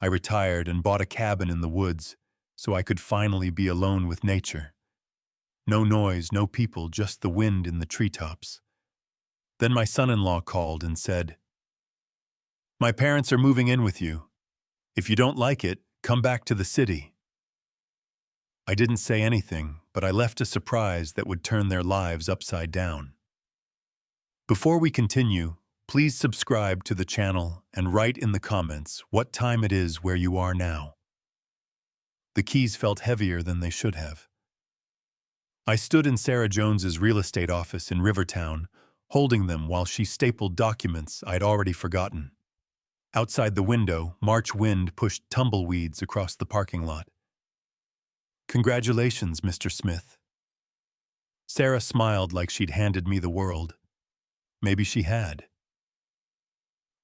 I retired and bought a cabin in the woods so I could finally be alone with nature. No noise, no people, just the wind in the treetops. Then my son-in-law called and said, "My parents are moving in with you. If you don't like it, come back to the city." I didn't say anything, but I left a surprise that would turn their lives upside down. Before we continue, please subscribe to the channel and write in the comments what time it is where you are now. The keys felt heavier than they should have. I stood in Sarah Jones's real estate office in Rivertown, holding them while she stapled documents I'd already forgotten. Outside the window, March wind pushed tumbleweeds across the parking lot. "Congratulations, Mr. Smith." Sarah smiled like she'd handed me the world. Maybe she had.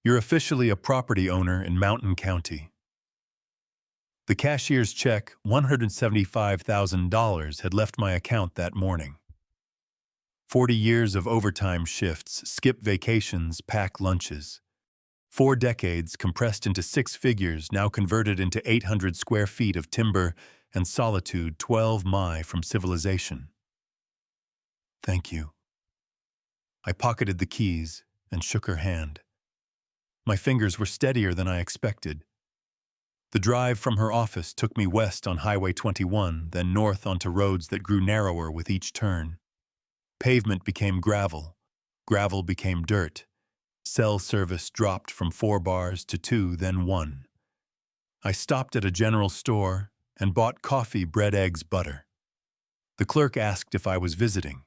"You're officially a property owner in Mountain County." The cashier's check, $175,000, had left my account that morning. 40 years of overtime shifts, skip vacations, pack lunches. 4 decades compressed into 6 figures, now converted into 800 square feet of timber and solitude 12 mi from civilization. "Thank you." I pocketed the keys and shook her hand. My fingers were steadier than I expected. The drive from her office took me west on Highway 21, then north onto roads that grew narrower with each turn. Pavement became gravel. Gravel became dirt. Cell service dropped from 4 bars to 2, then 1. I stopped at a general store and bought coffee, bread, eggs, butter. The clerk asked if I was visiting.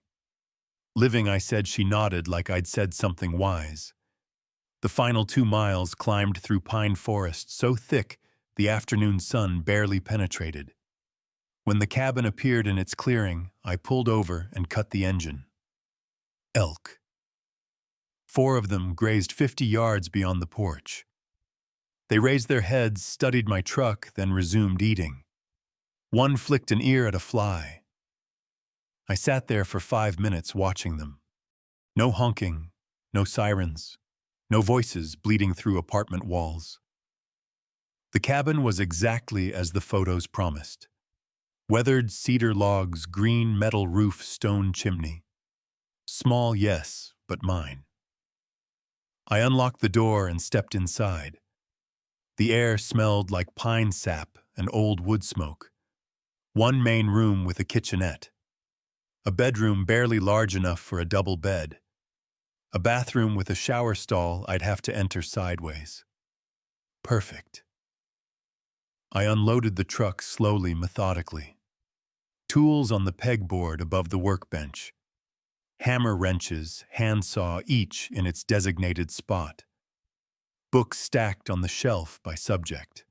Living, I said. She nodded like I'd said something wise. The final 2 miles climbed through pine forest so thick the afternoon sun barely penetrated. When the cabin appeared in its clearing, I pulled over and cut the engine. Elk. 4 of them grazed 50 yards beyond the porch. They raised their heads, studied my truck, then resumed eating. One flicked an ear at a fly. I sat there for 5 minutes watching them. No honking, no sirens, no voices bleeding through apartment walls. The cabin was exactly as the photos promised. Weathered cedar logs, green metal roof, stone chimney. Small, yes, but mine. I unlocked the door and stepped inside. The air smelled like pine sap and old wood smoke. One main room with a kitchenette. A bedroom barely large enough for a double bed. A bathroom with a shower stall I'd have to enter sideways. Perfect. I unloaded the truck slowly, methodically. Tools on the pegboard above the workbench. Hammer wrenches, handsaw, each in its designated spot. Books stacked on the shelf by subject.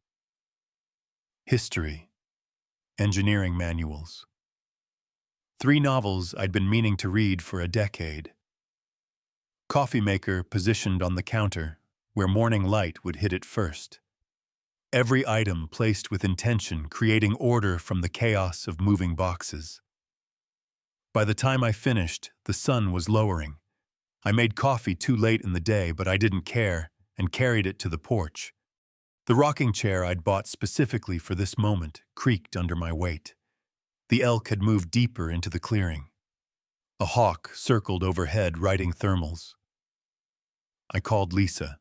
History. Engineering manuals. 3 novels I'd been meaning to read for a decade. Coffee maker positioned on the counter, where morning light would hit it first. Every item placed with intention, creating order from the chaos of moving boxes. By the time I finished, the sun was lowering. I made coffee too late in the day, but I didn't care and carried it to the porch. The rocking chair I'd bought specifically for this moment creaked under my weight. The elk had moved deeper into the clearing. A hawk circled overhead, writing thermals. I called Lisa.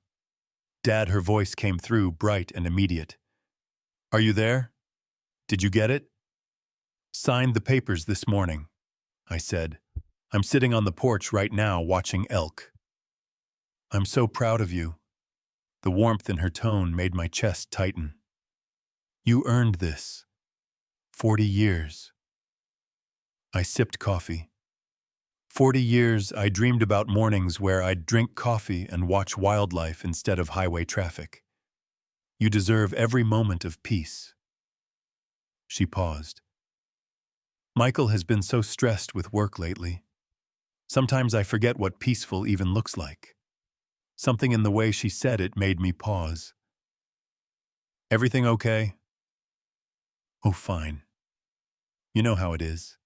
"Dad," her voice came through, bright and immediate. "Are you there? Did you get it?" "Signed the papers this morning," I said. "I'm sitting on the porch right now watching elk." "I'm so proud of you." The warmth in her tone made my chest tighten. "You earned this. 40 years. I sipped coffee. 40 years I dreamed about mornings where I'd drink coffee and watch wildlife instead of highway traffic. You deserve every moment of peace. She paused. Michael has been so stressed with work lately. Sometimes I forget what peaceful even looks like. Something in the way she said it made me pause. Everything okay? Oh, fine. You know how it is.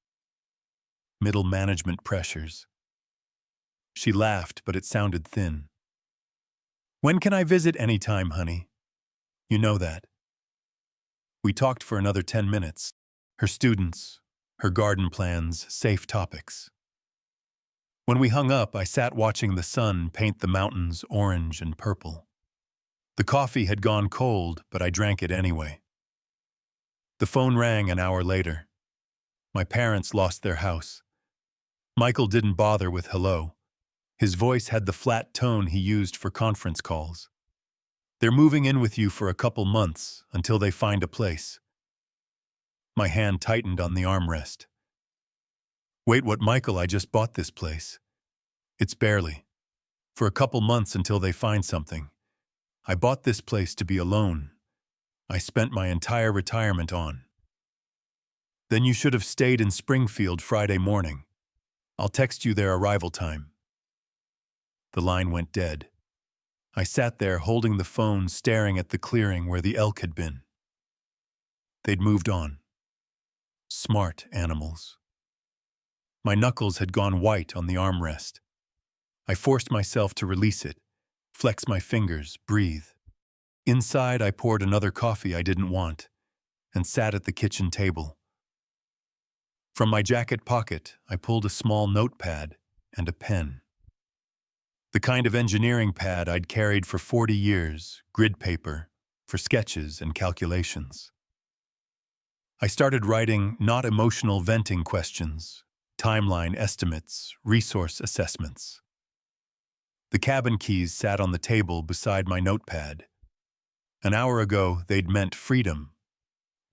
Middle management pressures. She laughed, but it sounded thin. When can I visit? Anytime, honey. You know that. We talked for another 10 minutes. Her students, her garden plans, safe topics. When we hung up, I sat watching the sun paint the mountains orange and purple. The coffee had gone cold, but I drank it anyway. The phone rang an hour later. My parents lost their house. Michael didn't bother with hello. His voice had the flat tone he used for conference calls. They're moving in with you for a couple months until they find a place. My hand tightened on the armrest. Wait, what, Michael? I just bought this place. It's barely. For a couple months until they find something. I bought this place to be alone. I spent my entire retirement on. Then you should have stayed in Springfield Friday morning. I'll text you their arrival time. The line went dead. I sat there holding the phone, staring at the clearing where the elk had been. They'd moved on. Smart animals. My knuckles had gone white on the armrest. I forced myself to release it, flex my fingers, breathe. Inside, I poured another coffee I didn't want, and sat at the kitchen table. From my jacket pocket, I pulled a small notepad and a pen. The kind of engineering pad I'd carried for 40 years, grid paper, for sketches and calculations. I started writing not emotional venting questions, timeline estimates, resource assessments. The cabin keys sat on the table beside my notepad. An hour ago, they'd meant freedom.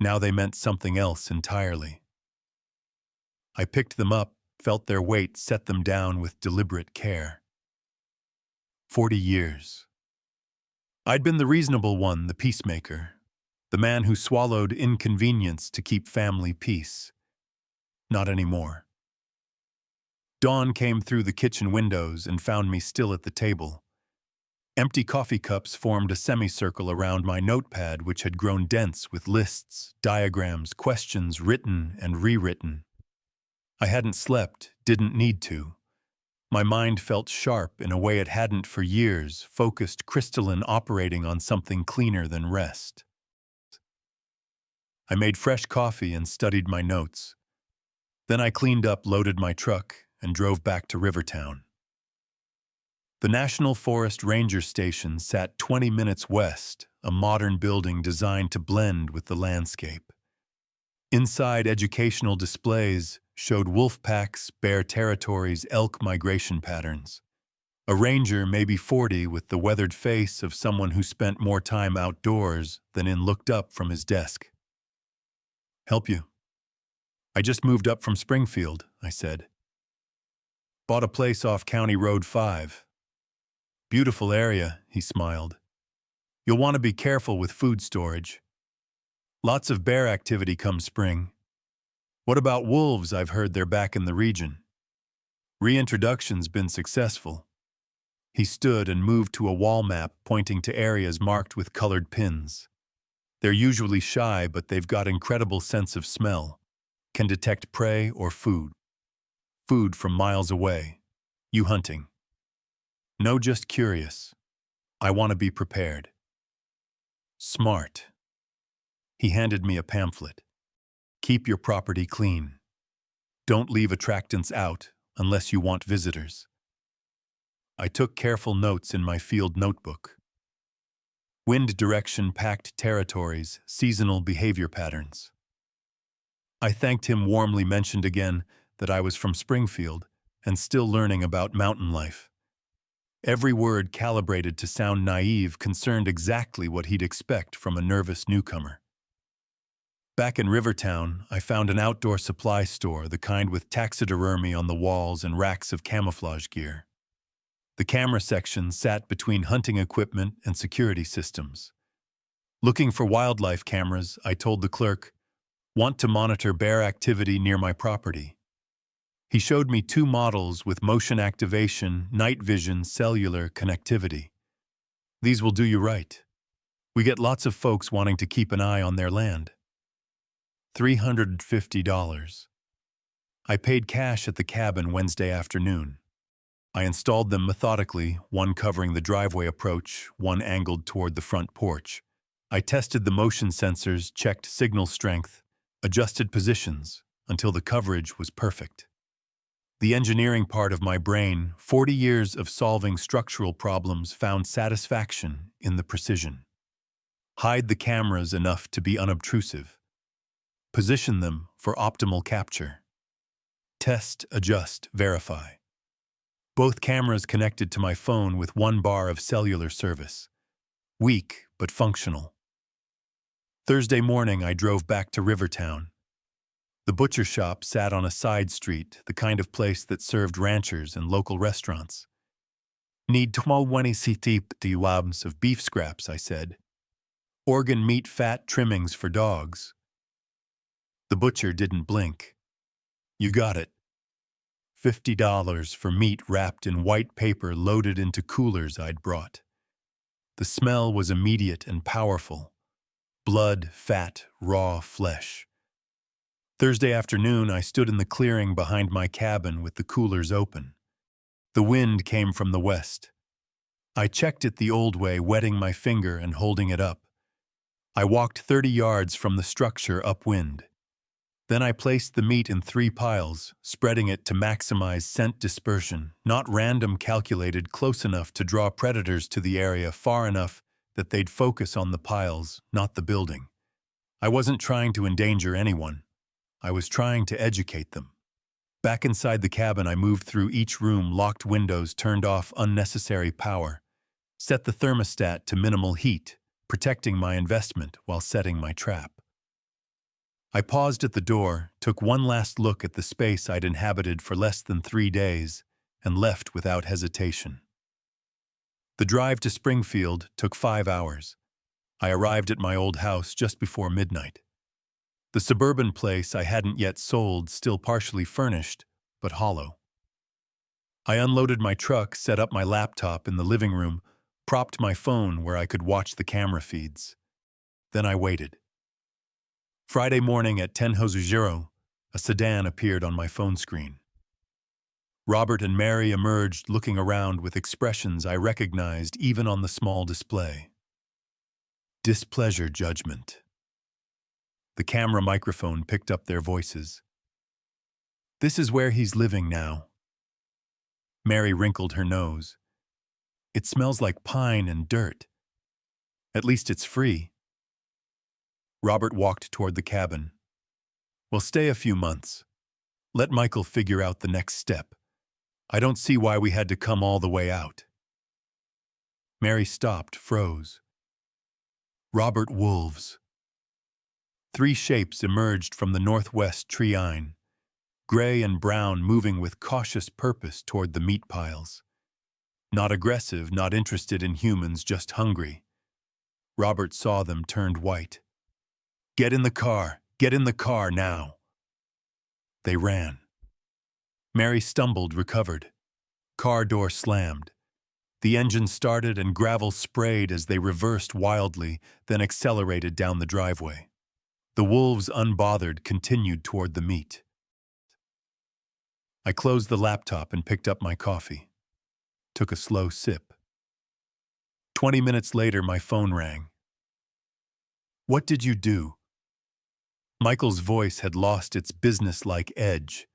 Now they meant something else entirely. I picked them up, felt their weight, set them down with deliberate care. 40 years. I'd been the reasonable one, the peacemaker, the man who swallowed inconvenience to keep family peace. Not anymore. Dawn came through the kitchen windows and found me still at the table. Empty coffee cups formed a semicircle around my notepad, which had grown dense with lists, diagrams, questions written and rewritten. I hadn't slept, didn't need to. My mind felt sharp in a way it hadn't for years, focused, crystalline, operating on something cleaner than rest. I made fresh coffee and studied my notes. Then I cleaned up, loaded my truck, and drove back to Rivertown. The National Forest Ranger Station sat 20 minutes west, a modern building designed to blend with the landscape. Inside, educational displays showed wolf packs, bear territories, elk migration patterns. A ranger, maybe 40, with the weathered face of someone who spent more time outdoors than in, looked up from his desk. Help you? I just moved up from Springfield, I said. Bought a place off County Road 5. Beautiful area, he smiled. You'll want to be careful with food storage. Lots of bear activity come spring. What about wolves? I've heard they're back in the region. Reintroduction's been successful. He stood and moved to a wall map pointing to areas marked with colored pins. They're usually shy, but they've got incredible sense of smell. Can detect prey or food. Food from miles away. You hunting? No, just curious. I want to be prepared. Smart. He handed me a pamphlet. Keep your property clean. Don't leave attractants out unless you want visitors. I took careful notes in my field notebook. Wind direction, packed territories, seasonal behavior patterns. I thanked him warmly, mentioned again that I was from Springfield and still learning about mountain life. Every word calibrated to sound naive, concerned exactly what he'd expect from a nervous newcomer. Back in Rivertown, I found an outdoor supply store, the kind with taxidermy on the walls and racks of camouflage gear. The camera section sat between hunting equipment and security systems. Looking for wildlife cameras, I told the clerk, want to monitor bear activity near my property. He showed me 2 models with motion activation, night vision, cellular connectivity. These will do you right. We get lots of folks wanting to keep an eye on their land. $350. I paid cash at the cabin Wednesday afternoon. I installed them methodically, one covering the driveway approach, one angled toward the front porch. I tested the motion sensors, checked signal strength, adjusted positions until the coverage was perfect. The engineering part of my brain, 40 years of solving structural problems, found satisfaction in the precision. Hide the cameras enough to be unobtrusive. Position them for optimal capture. Test, adjust, verify. Both cameras connected to my phone with 1 bar of cellular service. Weak, but functional. Thursday morning, I drove back to Rivertown. The butcher shop sat on a side street, the kind of place that served ranchers and local restaurants. Need 20 cts of beef scraps, I said. Organ meat fat trimmings for dogs. The butcher didn't blink. You got it. $50 for meat wrapped in white paper loaded into coolers I'd brought. The smell was immediate and powerful. Blood, fat, raw flesh. Thursday afternoon, I stood in the clearing behind my cabin with the coolers open. The wind came from the west. I checked it the old way, wetting my finger and holding it up. I walked 30 yards from the structure upwind. Then I placed the meat in 3 piles, spreading it to maximize scent dispersion, not random, calculated, close enough to draw predators to the area, far enough that they'd focus on the piles, not the building. I wasn't trying to endanger anyone. I was trying to educate them. Back inside the cabin, I moved through each room, locked windows, turned off unnecessary power, set the thermostat to minimal heat, protecting my investment while setting my trap. I paused at the door, took one last look at the space I'd inhabited for less than 3 days, and left without hesitation. The drive to Springfield took 5 hours. I arrived at my old house just before midnight. The suburban place I hadn't yet sold, still partially furnished, but hollow. I unloaded my truck, set up my laptop in the living room, propped my phone where I could watch the camera feeds. Then I waited. Friday morning at 10:00, a sedan appeared on my phone screen. Robert and Mary emerged, looking around with expressions I recognized even on the small display. Displeasure, judgment. The camera microphone picked up their voices. This is where he's living now. Mary wrinkled her nose. It smells like pine and dirt. At least it's free. Robert walked toward the cabin. We'll stay a few months. Let Michael figure out the next step. I don't see why we had to come all the way out. Mary stopped, froze. Robert, wolves. 3 shapes emerged from the northwest tree-line, gray and brown, moving with cautious purpose toward the meat piles. Not aggressive, not interested in humans, just hungry. Robert saw them, turned white. Get in the car now. They ran. Mary stumbled, recovered. Car door slammed. The engine started and gravel sprayed as they reversed wildly, then accelerated down the driveway. The wolves, unbothered, continued toward the meat. I closed the laptop and picked up my coffee. Took a slow sip. 20 minutes later, my phone rang. What did you do? Michael's voice had lost its businesslike edge.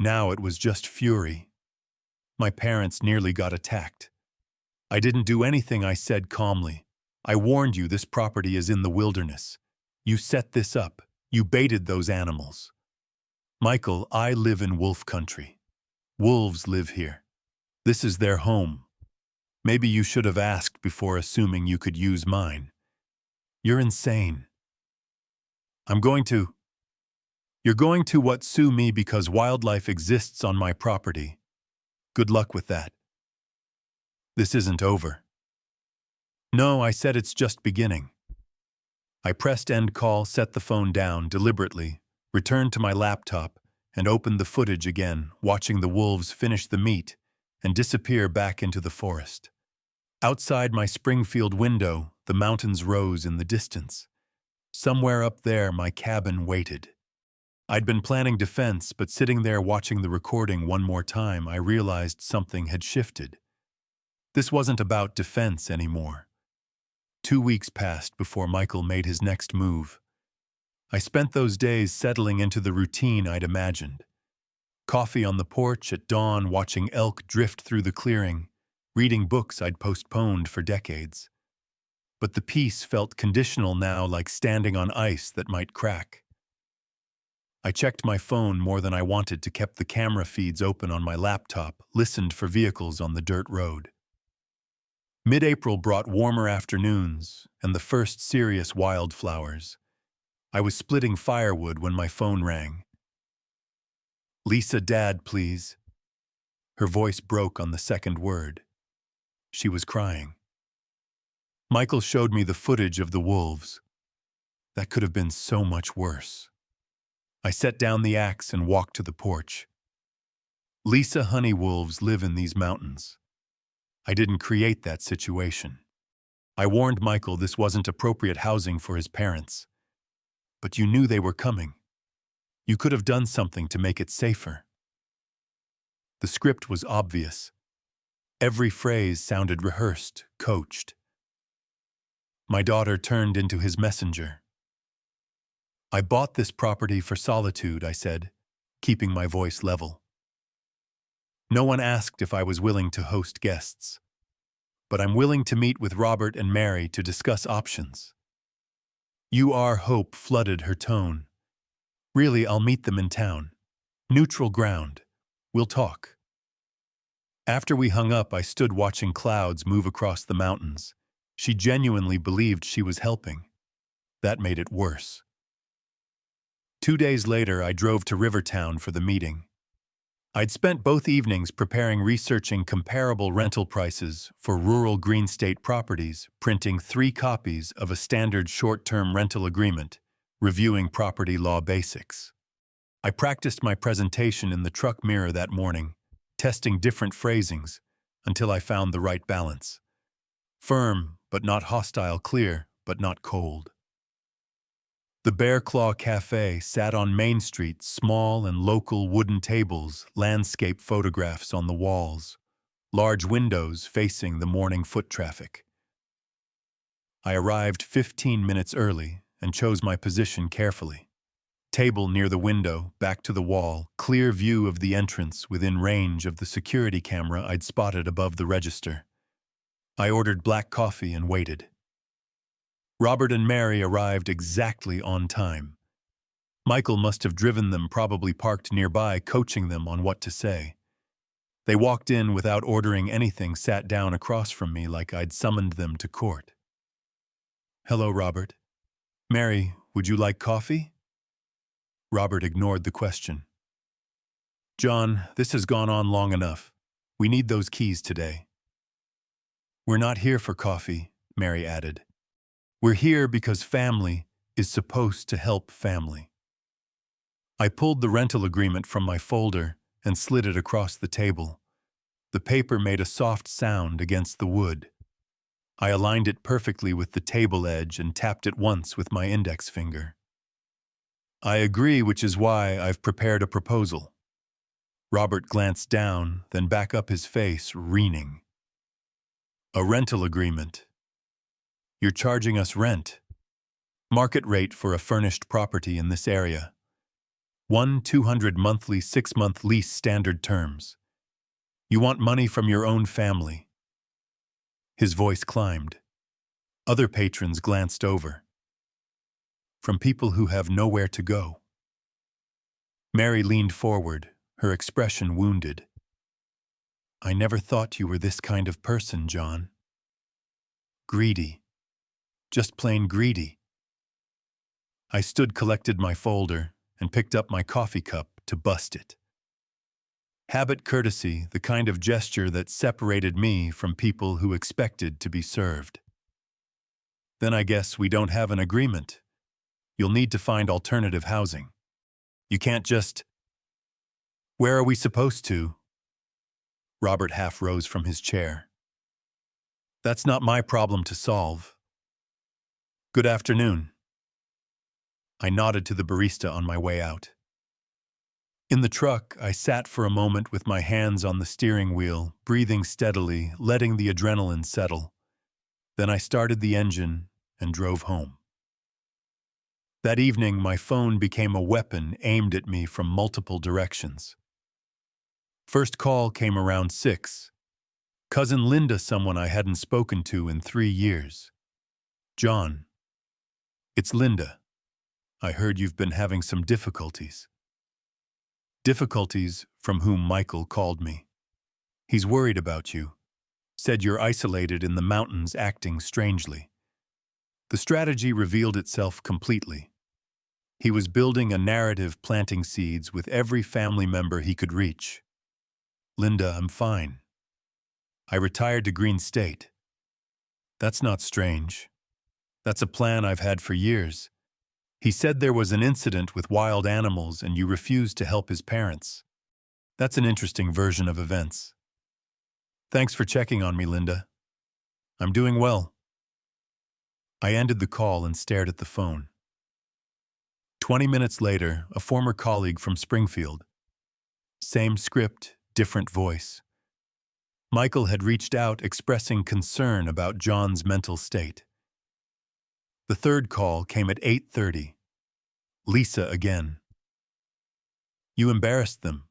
Now it was just fury. My parents nearly got attacked. I didn't do anything, I said calmly. I warned you this property is in the wilderness. You set this up. You baited those animals. Michael, I live in wolf country. Wolves live here. This is their home. Maybe you should have asked before assuming you could use mine. You're insane. You're going to what, sue me because wildlife exists on my property? Good luck with that. This isn't over. No, I said it's just beginning. I pressed end call, set the phone down deliberately, returned to my laptop, and opened the footage again, watching the wolves finish the meat and disappear back into the forest. Outside my Springfield window, the mountains rose in the distance. Somewhere up there, my cabin waited. I'd been planning defense, but sitting there watching the recording one more time, I realized something had shifted. This wasn't about defense anymore. 2 weeks passed before Michael made his next move. I spent those days settling into the routine I'd imagined. Coffee on the porch at dawn, watching elk drift through the clearing, reading books I'd postponed for decades. But the peace felt conditional now, like standing on ice that might crack. I checked my phone more than I wanted to, kept the camera feeds open on my laptop, listened for vehicles on the dirt road. Mid-April brought warmer afternoons and the first serious wildflowers. I was splitting firewood when my phone rang. "Lisa, Dad, please." Her voice broke on the second word. She was crying. Michael showed me the footage of the wolves. That could have been so much worse. I set down the axe and walked to the porch. "Lisa, honey, wolves live in these mountains. I didn't create that situation. I warned Michael this wasn't appropriate housing for his parents. But you knew they were coming. You could have done something to make it safer." The script was obvious. Every phrase sounded rehearsed, coached. My daughter turned into his messenger. "I bought this property for solitude," I said, keeping my voice level. "No one asked if I was willing to host guests. But I'm willing to meet with Robert and Mary to discuss options." "You are," hope flooded her tone. "Really, I'll meet them in town. Neutral ground. We'll talk." After we hung up, I stood watching clouds move across the mountains. She genuinely believed she was helping. That made it worse. 2 days later, I drove to Rivertown for the meeting. I'd spent both evenings preparing, researching comparable rental prices for rural Green State properties, printing 3 copies of a standard short-term rental agreement, reviewing property law basics. I practiced my presentation in the truck mirror that morning, testing different phrasings until I found the right balance. Firm, but not hostile, clear, but not cold. The Bear Claw Cafe sat on Main Street, small and local wooden tables, landscape photographs on the walls, large windows facing the morning foot traffic. I arrived 15 minutes early and chose my position carefully. Table near the window, back to the wall, clear view of the entrance within range of the security camera I'd spotted above the register. I ordered black coffee and waited. Robert and Mary arrived exactly on time. Michael must have driven them, probably parked nearby, coaching them on what to say. They walked in without ordering anything, sat down across from me like I'd summoned them to court. "Hello, Robert. Mary, would you like coffee?" Robert ignored the question. "John, this has gone on long enough. We need those keys today." "We're not here for coffee," Mary added. "We're here because family is supposed to help family." I pulled the rental agreement from my folder and slid it across the table. The paper made a soft sound against the wood. I aligned it perfectly with the table edge and tapped it once with my index finger. "I agree, which is why I've prepared a proposal." Robert glanced down, then back up, his face wreathing. "A rental agreement. You're charging us rent. Market rate for a furnished property in this area. 1,200 monthly, 6-month lease, standard terms. You want money from your own family." His voice climbed. Other patrons glanced over. "From people who have nowhere to go." Mary leaned forward, her expression wounded. "I never thought you were this kind of person, John. Greedy. Just plain greedy." I stood, collected my folder, and picked up my coffee cup to bust it. Habit, courtesy, the kind of gesture that separated me from people who expected to be served. "Then I guess we don't have an agreement. You'll need to find alternative housing. You can't just—" "Where are we supposed to?" Robert half rose from his chair. "That's not my problem to solve. Good afternoon." I nodded to the barista on my way out. In the truck, I sat for a moment with my hands on the steering wheel, breathing steadily, letting the adrenaline settle. Then I started the engine and drove home. That evening, my phone became a weapon aimed at me from multiple directions. First call came around 6. Cousin Linda, someone I hadn't spoken to in 3 years. John, it's Linda. I heard you've been having some difficulties. Difficulties from whom Michael called me. He's worried about you. Said you're isolated in the mountains acting strangely. The strategy revealed itself completely. He was building a narrative, planting seeds with every family member he could reach. Linda, I'm fine. I retired to Green State. That's not strange. That's a plan I've had for years. He said there was an incident with wild animals and you refused to help his parents. That's an interesting version of events. Thanks for checking on me, Linda. I'm doing well. I ended the call and stared at the phone. 20 minutes later, a former colleague from Springfield. Same script, different voice. Michael had reached out expressing concern about John's mental state. The third call came at 8:30. Lisa again. You embarrassed them.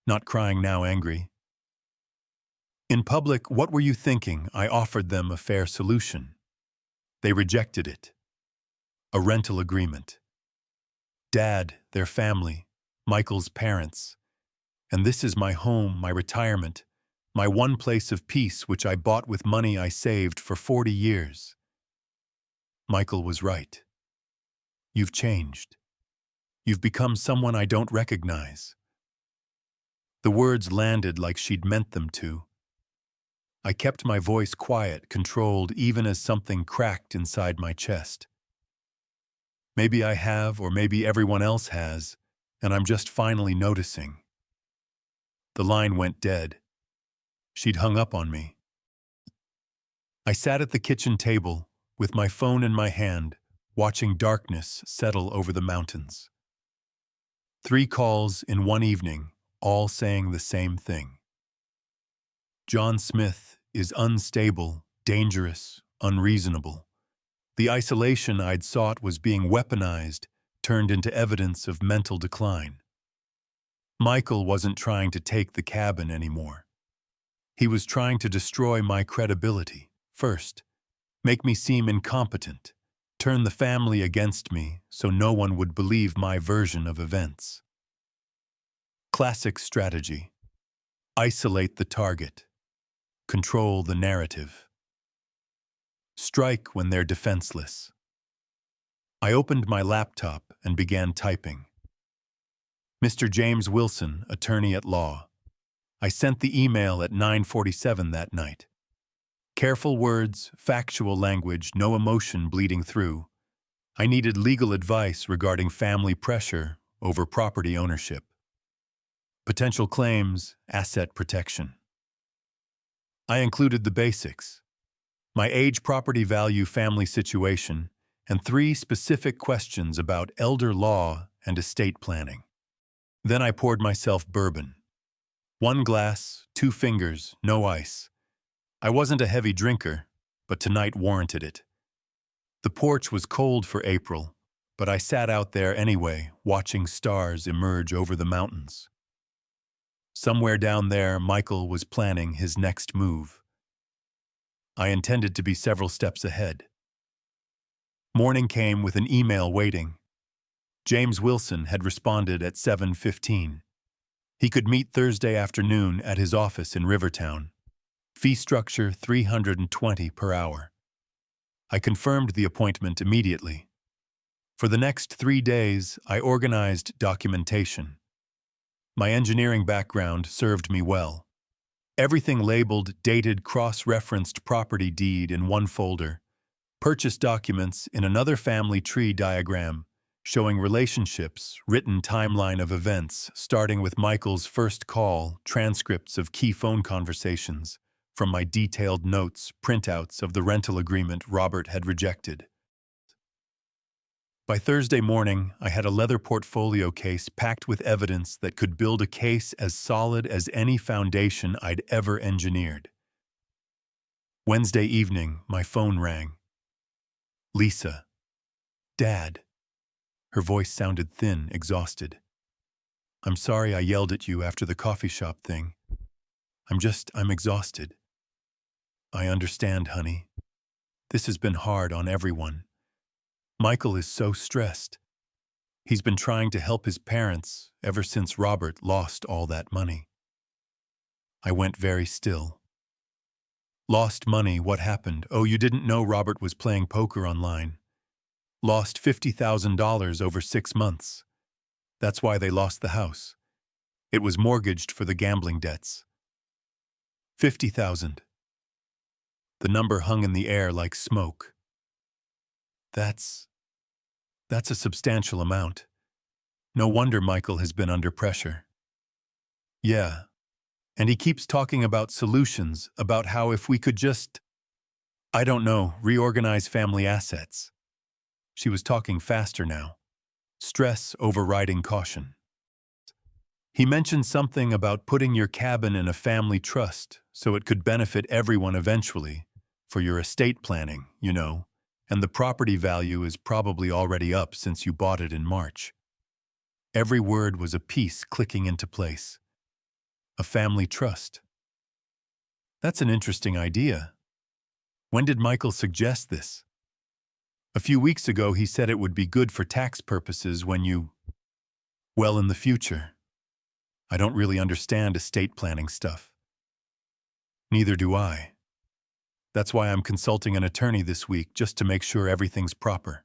Not crying now, angry. In public, what were you thinking? I offered them a fair solution. They rejected it. A rental agreement. Dad, their family, Michael's parents. And this is my home, my retirement, my one place of peace which I bought with money I saved for 40 years. Michael was right. You've changed. You've become someone I don't recognize. The words landed like she'd meant them to. I kept my voice quiet, controlled, even as something cracked inside my chest. Maybe I have, or maybe everyone else has, and I'm just finally noticing. The line went dead. She'd hung up on me. I sat at the kitchen table, with my phone in my hand, watching darkness settle over the mountains. 3 calls in one evening, all saying the same thing. John Smith is unstable, dangerous, unreasonable. The isolation I'd sought was being weaponized, turned into evidence of mental decline. Michael wasn't trying to take the cabin anymore. He was trying to destroy my credibility, first, make me seem incompetent, turn the family against me so no one would believe my version of events. Classic strategy. Isolate the target. Control the narrative. Strike when they're defenseless. I opened my laptop and began typing. Mr. James Wilson, attorney at law. I sent the email at 9:47 that night. Careful words, factual language, no emotion bleeding through. I needed legal advice regarding family pressure over property ownership. Potential claims, asset protection. I included the basics. My age, property value, family situation, and 3 specific questions about elder law and estate planning. Then I poured myself bourbon. 1 glass, 2 fingers, no ice. I wasn't a heavy drinker, but tonight warranted it. The porch was cold for April, but I sat out there anyway, watching stars emerge over the mountains. Somewhere down there, Michael was planning his next move. I intended to be several steps ahead. Morning came with an email waiting. James Wilson had responded at 7:15. He could meet Thursday afternoon at his office in Rivertown. Fee structure $320 per hour. I confirmed the appointment immediately. For the next 3 days, I organized documentation. My engineering background served me well. Everything labeled, dated, cross-referenced property deed in one folder, purchase documents in another family tree diagram, showing relationships, written timeline of events, starting with Michael's first call, transcripts of key phone conversations, from my detailed notes, printouts of the rental agreement Robert had rejected. By Thursday morning, I had a leather portfolio case packed with evidence that could build a case as solid as any foundation I'd ever engineered. Wednesday evening, my phone rang. Lisa. Dad. Her voice sounded thin, exhausted. I'm sorry I yelled at you after the coffee shop thing. I'm exhausted. I understand, honey. This has been hard on everyone. Michael is so stressed. He's been trying to help his parents ever since Robert lost all that money. I went very still. Lost money, what happened? Oh, you didn't know Robert was playing poker online. Lost $50,000 over 6 months. That's why they lost the house. It was mortgaged for the gambling debts. 50,000. The number hung in the air like smoke. That's a substantial amount. No wonder Michael has been under pressure. Yeah. And he keeps talking about solutions, about how if we could just, I don't know, reorganize family assets. She was talking faster now. Stress overriding caution. He mentioned something about putting your cabin in a family trust so it could benefit everyone eventually, for your estate planning, you know, and the property value is probably already up since you bought it in March. Every word was a piece clicking into place. A family trust. That's an interesting idea. When did Michael suggest this? A few weeks ago he said it would be good for tax purposes when you... Well, in the future. I don't really understand estate planning stuff. Neither do I. That's why I'm consulting an attorney this week just to make sure everything's proper.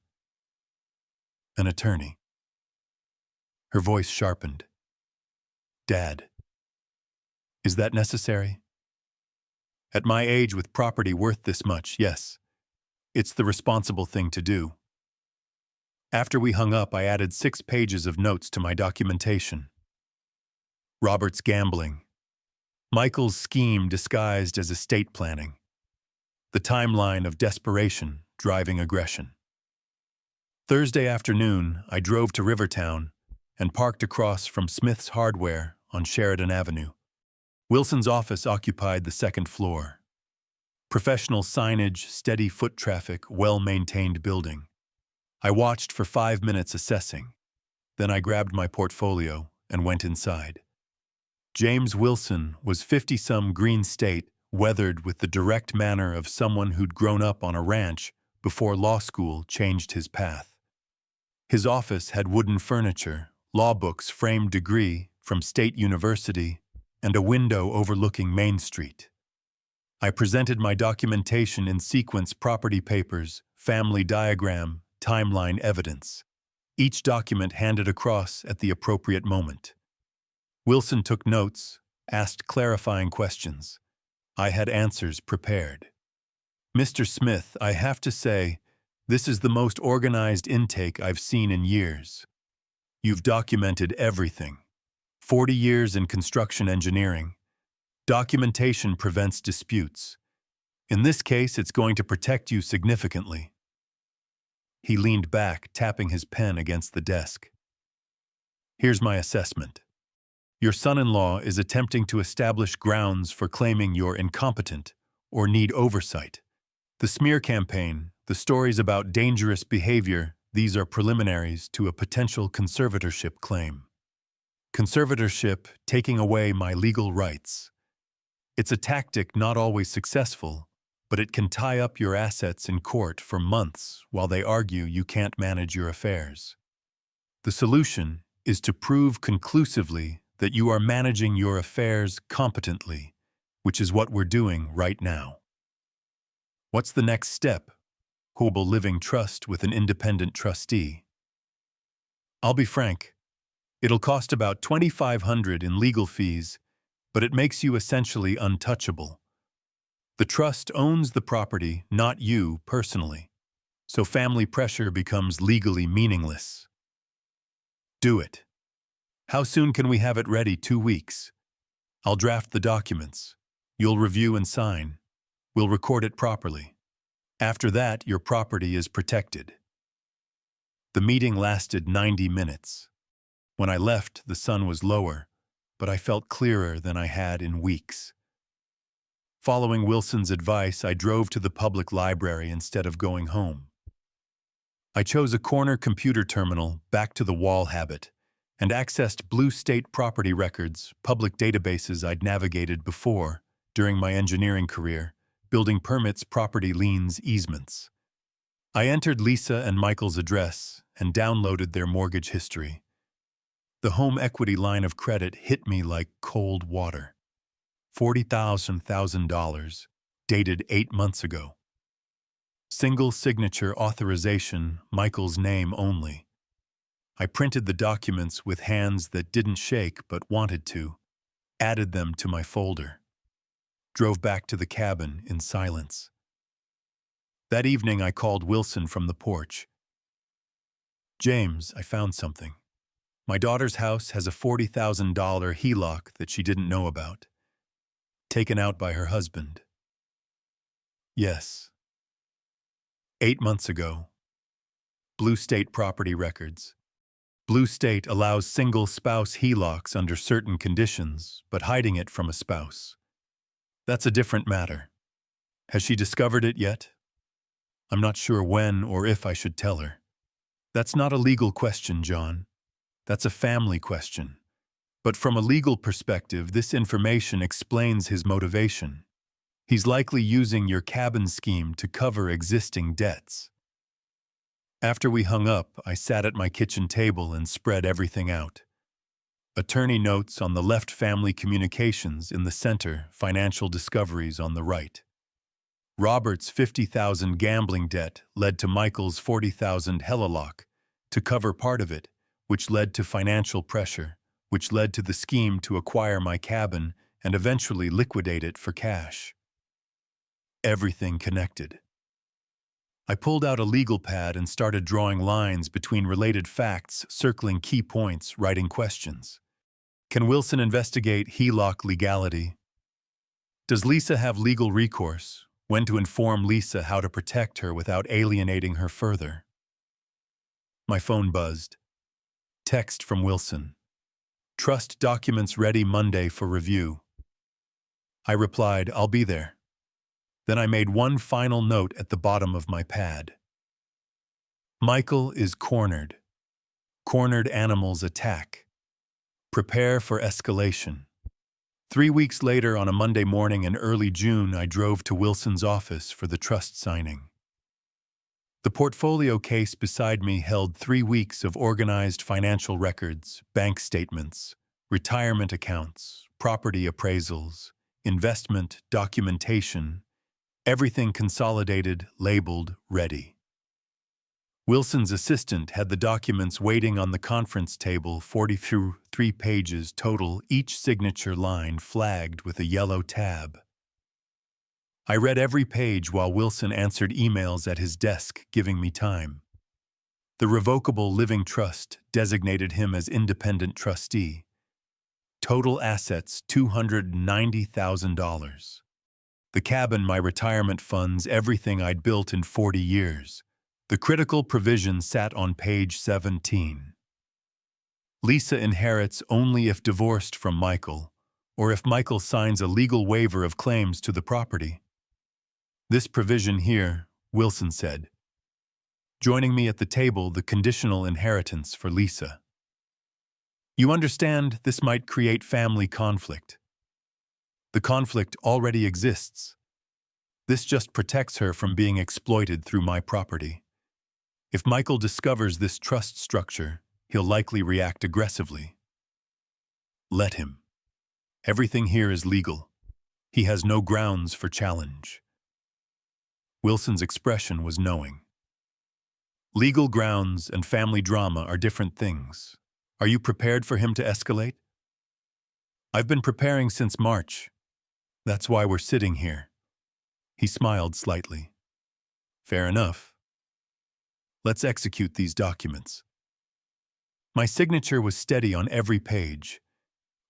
An attorney. Her voice sharpened. Dad. Is that necessary? At my age with property worth this much, yes. It's the responsible thing to do. After we hung up, I added 6 pages of notes to my documentation. Robert's gambling. Michael's scheme disguised as estate planning. The timeline of desperation driving aggression. Thursday afternoon, I drove to Rivertown and parked across from Smith's Hardware on Sheridan Avenue. Wilson's office occupied the 2nd floor. Professional signage, steady foot traffic, well-maintained building. I watched for 5 minutes assessing. Then I grabbed my portfolio and went inside. James Wilson was 50-some Green State, weathered with the direct manner of someone who'd grown up on a ranch before law school changed his path. His office had wooden furniture, law books framed degree from State University, and a window overlooking Main Street. I presented my documentation in sequence: property papers, family diagram, timeline evidence. Each document handed across at the appropriate moment. Wilson took notes, asked clarifying questions. I had answers prepared. Mr. Smith, I have to say, this is the most organized intake I've seen in years. You've documented everything. 40 years in construction engineering. Documentation prevents disputes. In this case, it's going to protect you significantly. He leaned back, tapping his pen against the desk. Here's my assessment. Your son-in-law is attempting to establish grounds for claiming you're incompetent or need oversight. The smear campaign, the stories about dangerous behavior, these are preliminaries to a potential conservatorship claim. Conservatorship, taking away my legal rights. It's a tactic not always successful, but it can tie up your assets in court for months while they argue you can't manage your affairs. The solution is to prove conclusively that you are managing your affairs competently, which is what we're doing right now. What's the next step? Global living trust with an independent trustee. I'll be frank, it'll cost about $2,500 in legal fees, but it makes you essentially untouchable. The trust owns the property, not you personally, so family pressure becomes legally meaningless. Do it. How soon can we have it ready? 2 weeks. I'll draft the documents. You'll review and sign. We'll record it properly. After that, your property is protected. The meeting lasted 90 minutes. When I left, the sun was lower, but I felt clearer than I had in weeks. Following Wilson's advice, I drove to the public library instead of going home. I chose a corner computer terminal, back to the wall habit, and accessed blue state property records, public databases I'd navigated before during my engineering career, building permits, property liens, easements. I entered Lisa and Michael's address and downloaded their mortgage history. The home equity line of credit hit me like cold water. $40,000, dated 8 months ago. Single signature authorization, Michael's name only. I printed the documents with hands that didn't shake but wanted to, added them to my folder. Drove back to the cabin in silence. That evening I called Wilson from the porch. "James, I found something. My daughter's house has a $40,000 HELOC that she didn't know about. Taken out by her husband." "Yes. 8 months ago. Blue State property records. Blue State allows single spouse HELOCs under certain conditions, but hiding it from a spouse. That's a different matter. Has she discovered it yet? I'm not sure when or if I should tell her. That's not a legal question, John. That's a family question. But from a legal perspective, this information explains his motivation. He's likely using your cabin scheme to cover existing debts." After we hung up, I sat at my kitchen table and spread everything out. Attorney notes on the left, family communications in the center, financial discoveries on the right. Robert's $50,000 gambling debt led to Michael's $40,000 HELOC to cover part of it, which led to financial pressure, which led to the scheme to acquire my cabin and eventually liquidate it for cash. Everything connected. I pulled out a legal pad and started drawing lines between related facts, circling key points, writing questions. Can Wilson investigate HELOC legality? Does Lisa have legal recourse? When to inform Lisa how to protect her without alienating her further? My phone buzzed. Text from Wilson. "Trust documents ready Monday for review." I replied, "I'll be there." Then I made one final note at the bottom of my pad. Michael is cornered. Cornered animals attack. Prepare for escalation. 3 weeks later, on a Monday morning in early June, I drove to Wilson's office for the trust signing. The portfolio case beside me held 3 weeks of organized financial records, bank statements, retirement accounts, property appraisals, investment documentation, everything consolidated, labeled, ready. Wilson's assistant had the documents waiting on the conference table, 43 pages total, each signature line flagged with a yellow tab. I read every page while Wilson answered emails at his desk, giving me time. The revocable living trust designated him as independent trustee. Total assets, $290,000. The cabin, my retirement funds, everything I'd built in 40 years. The critical provision sat on page 17. Lisa inherits only if divorced from Michael, or if Michael signs a legal waiver of claims to the property. This provision here, Wilson said. Joining me at the table, the conditional inheritance for Lisa. You understand this might create family conflict. The conflict already exists. This just protects her from being exploited through my property. If Michael discovers this trust structure, he'll likely react aggressively. Let him. Everything here is legal. He has no grounds for challenge. Wilson's expression was knowing. Legal grounds and family drama are different things. Are you prepared for him to escalate? I've been preparing since March. That's why we're sitting here. He smiled slightly. Fair enough. Let's execute these documents. My signature was steady on every page.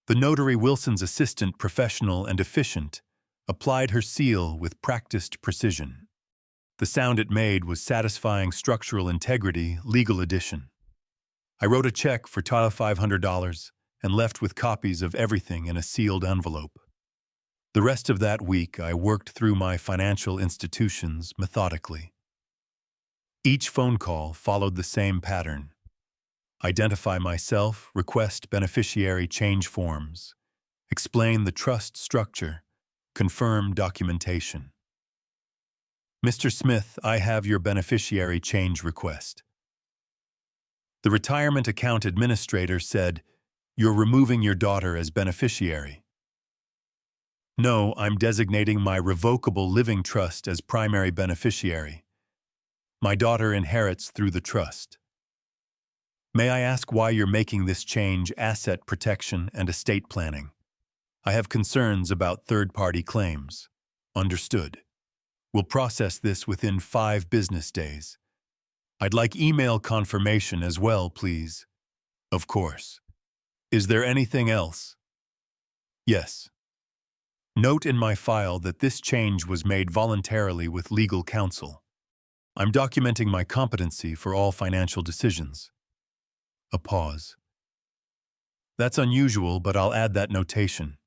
The notary, Wilson's assistant, professional and efficient, applied her seal with practiced precision. The sound it made was satisfying structural integrity, legal edition. I wrote a check for $500 and left with copies of everything in a sealed envelope. The rest of that week, I worked through my financial institutions methodically. Each phone call followed the same pattern. Identify myself, request beneficiary change forms, explain the trust structure, confirm documentation. Mr. Smith, I have your beneficiary change request. The retirement account administrator said, "You're removing your daughter as beneficiary." No, I'm designating my revocable living trust as primary beneficiary. My daughter inherits through the trust. May I ask why you're making this change? Asset protection and estate planning. I have concerns about third-party claims. Understood. We'll process this within 5 business days. I'd like email confirmation as well, please. Of course. Is there anything else? Yes. Note in my file that this change was made voluntarily with legal counsel. I'm documenting my competency for all financial decisions. A pause. That's unusual, but I'll add that notation.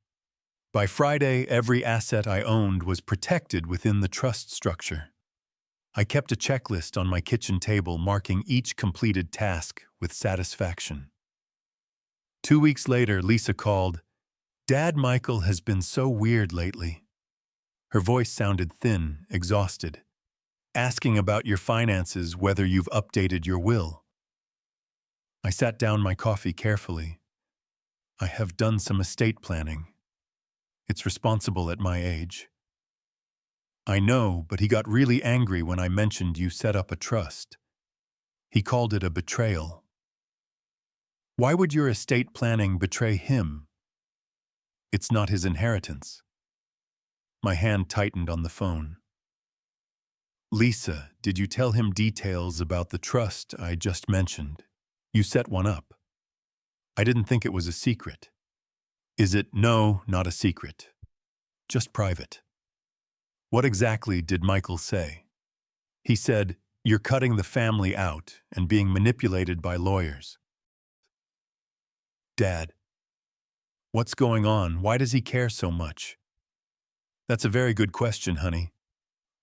By Friday, every asset I owned was protected within the trust structure. I kept a checklist on my kitchen table marking each completed task with satisfaction. 2 weeks later, Lisa called. "Dad, Michael has been so weird lately." Her voice sounded thin, exhausted. "Asking about your finances, whether you've updated your will." I sat down my coffee carefully. I have done some estate planning. It's responsible at my age. I know, but he got really angry when I mentioned you set up a trust. He called it a betrayal. Why would your estate planning betray him? It's not his inheritance. My hand tightened on the phone. Lisa, did you tell him details about the trust I just mentioned? You set one up. I didn't think it was a secret. Is it? No, not a secret. Just private. What exactly did Michael say? He said, "You're cutting the family out and being manipulated by lawyers." Dad, what's going on? Why does he care so much? That's a very good question, honey.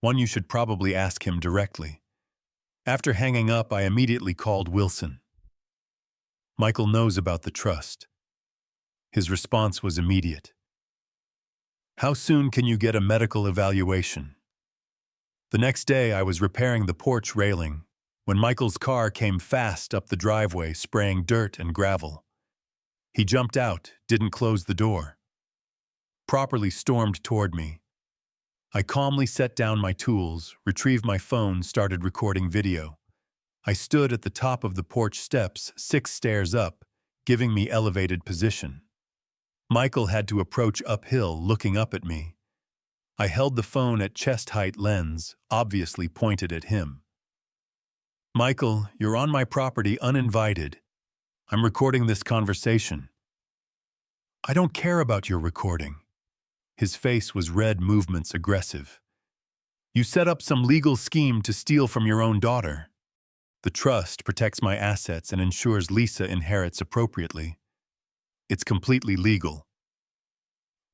One you should probably ask him directly. After hanging up, I immediately called Wilson. Michael knows about the trust. His response was immediate. How soon can you get a medical evaluation? The next day, I was repairing the porch railing when Michael's car came fast up the driveway, spraying dirt and gravel. He jumped out, didn't close the door. Properly stormed toward me. I calmly set down my tools, retrieved my phone, started recording video. I stood at the top of the porch steps, 6 stairs up, giving me elevated position. Michael had to approach uphill, looking up at me. I held the phone at chest-height lens, obviously pointed at him. Michael, you're on my property uninvited. I'm recording this conversation. I don't care about your recording. His face was red, movements aggressive. You set up some legal scheme to steal from your own daughter. The trust protects my assets and ensures Lisa inherits appropriately. It's completely legal.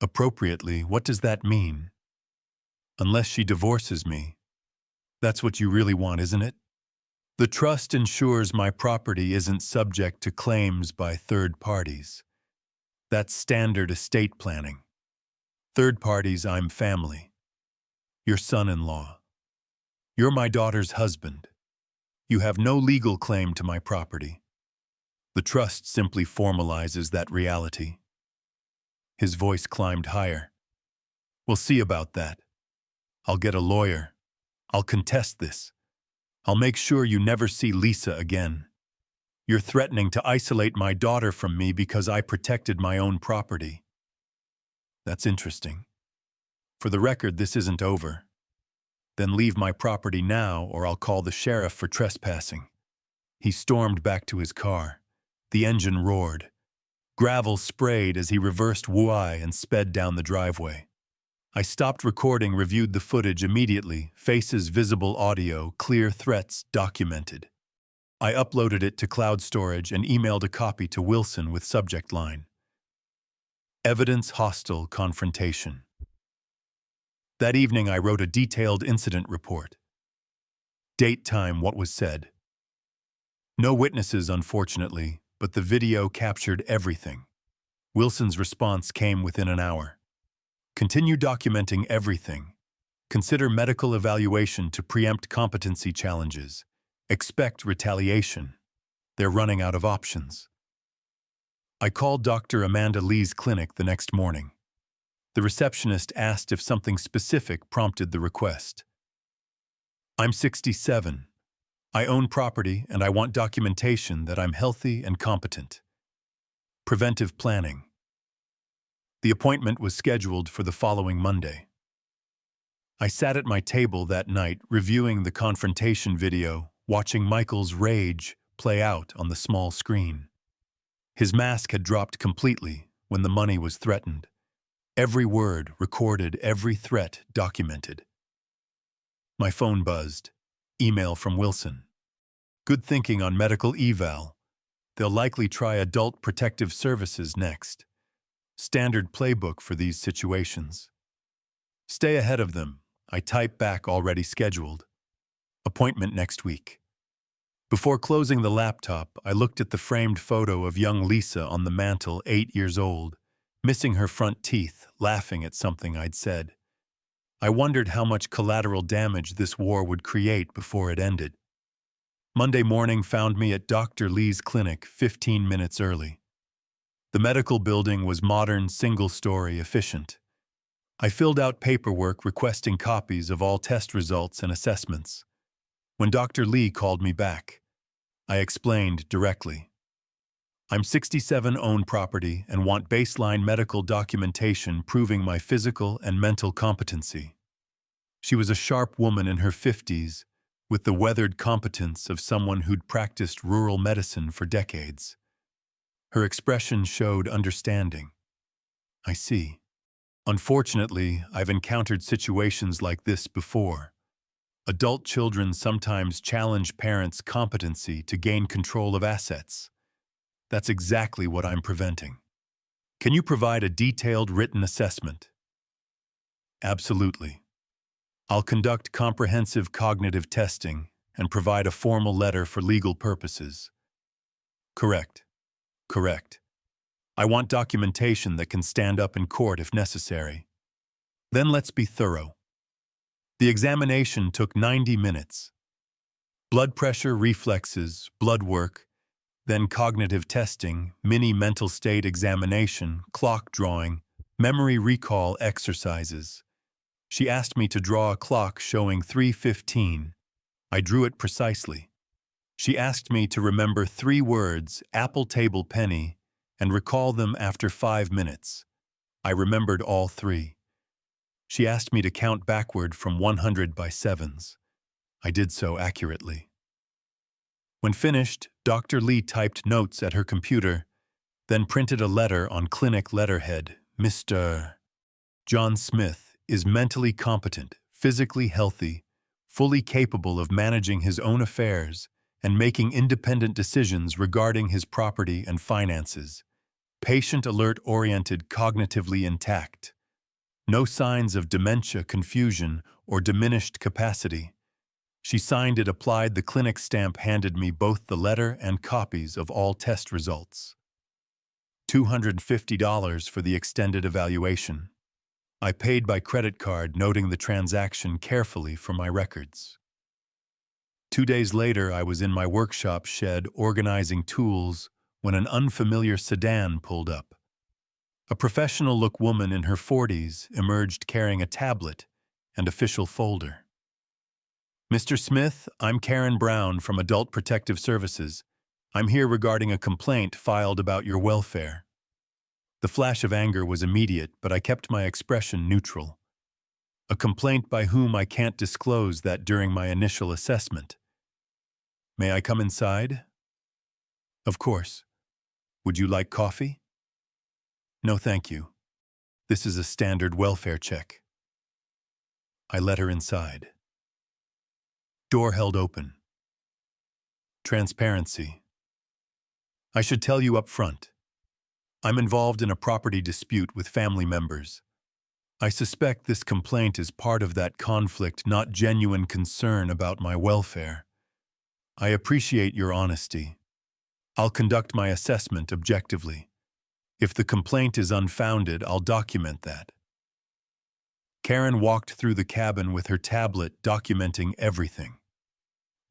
Appropriately, what does that mean? Unless she divorces me. That's what you really want, isn't it? The trust ensures my property isn't subject to claims by third parties. That's standard estate planning. Third parties, I'm family. Your son-in-law. You're my daughter's husband. You have no legal claim to my property. The trust simply formalizes that reality. His voice climbed higher. We'll see about that. I'll get a lawyer. I'll contest this. I'll make sure you never see Lisa again. You're threatening to isolate my daughter from me because I protected my own property. That's interesting. For the record, this isn't over. Then leave my property now, or I'll call the sheriff for trespassing. He stormed back to his car. The engine roared. Gravel sprayed as he reversed whooi and sped down the driveway. I stopped recording, reviewed the footage immediately, faces visible, audio, clear threats documented. I uploaded it to cloud storage and emailed a copy to Wilson with subject line: Evidence hostile confrontation. That evening, I wrote a detailed incident report. Date, time, what was said. No witnesses, unfortunately, but the video captured everything. Wilson's response came within an hour. Continue documenting everything. Consider medical evaluation to preempt competency challenges. Expect retaliation. They're running out of options. I called Dr. Amanda Lee's clinic the next morning. The receptionist asked if something specific prompted the request. I'm 67. I own property and I want documentation that I'm healthy and competent. Preventive planning. The appointment was scheduled for the following Monday. I sat at my table that night reviewing the confrontation video, watching Michael's rage play out on the small screen. His mask had dropped completely when the money was threatened. Every word recorded, every threat documented. My phone buzzed. Email from Wilson. Good thinking on medical eval. They'll likely try adult protective services next. Standard playbook for these situations. Stay ahead of them. I type back already scheduled. Appointment next week. Before closing the laptop, I looked at the framed photo of young Lisa on the mantel, 8 years old, missing her front teeth, laughing at something I'd said. I wondered how much collateral damage this war would create before it ended. Monday morning found me at Dr. Lee's clinic 15 minutes early. The medical building was modern, single-story, efficient. I filled out paperwork requesting copies of all test results and assessments. When Dr. Lee called me back, I explained directly. I'm 67, own property, and want baseline medical documentation proving my physical and mental competency. She was a sharp woman in her 50s, with the weathered competence of someone who'd practiced rural medicine for decades. Her expression showed understanding. I see. Unfortunately, I've encountered situations like this before. Adult children sometimes challenge parents' competency to gain control of assets. That's exactly what I'm preventing. Can you provide a detailed written assessment? Absolutely. I'll conduct comprehensive cognitive testing and provide a formal letter for legal purposes. Correct. Correct. I want documentation that can stand up in court if necessary. Then let's be thorough. The examination took 90 minutes. Blood pressure, reflexes, blood work, then cognitive testing, mini mental state examination, clock drawing, memory recall exercises. She asked me to draw a clock showing 3:15. I drew it precisely. She asked me to remember 3 words, apple, table, penny, and recall them after 5 minutes. I remembered all 3. She asked me to count backward from 100 by sevens. I did so accurately. When finished, Dr. Lee typed notes at her computer, then printed a letter on clinic letterhead. Mr. John Smith is mentally competent, physically healthy, fully capable of managing his own affairs and making independent decisions regarding his property and finances. Patient alert-oriented, cognitively intact. No signs of dementia, confusion, or diminished capacity. She signed it, applied the clinic stamp, handed me both the letter and copies of all test results. $250 for the extended evaluation. I paid by credit card, noting the transaction carefully for my records. 2 days later, I was in my workshop shed organizing tools when an unfamiliar sedan pulled up. A professional-look woman in her 40s emerged carrying a tablet and official folder. Mr. Smith, I'm Karen Brown from Adult Protective Services. I'm here regarding a complaint filed about your welfare. The flash of anger was immediate, but I kept my expression neutral. A complaint by whom I can't disclose that during my initial assessment. May I come inside? Of course. Would you like coffee? No, thank you. This is a standard welfare check. I let her inside. Door held open. Transparency. I should tell you up front. I'm involved in a property dispute with family members. I suspect this complaint is part of that conflict, not genuine concern about my welfare. I appreciate your honesty. I'll conduct my assessment objectively. If the complaint is unfounded, I'll document that. Karen walked through the cabin with her tablet documenting everything.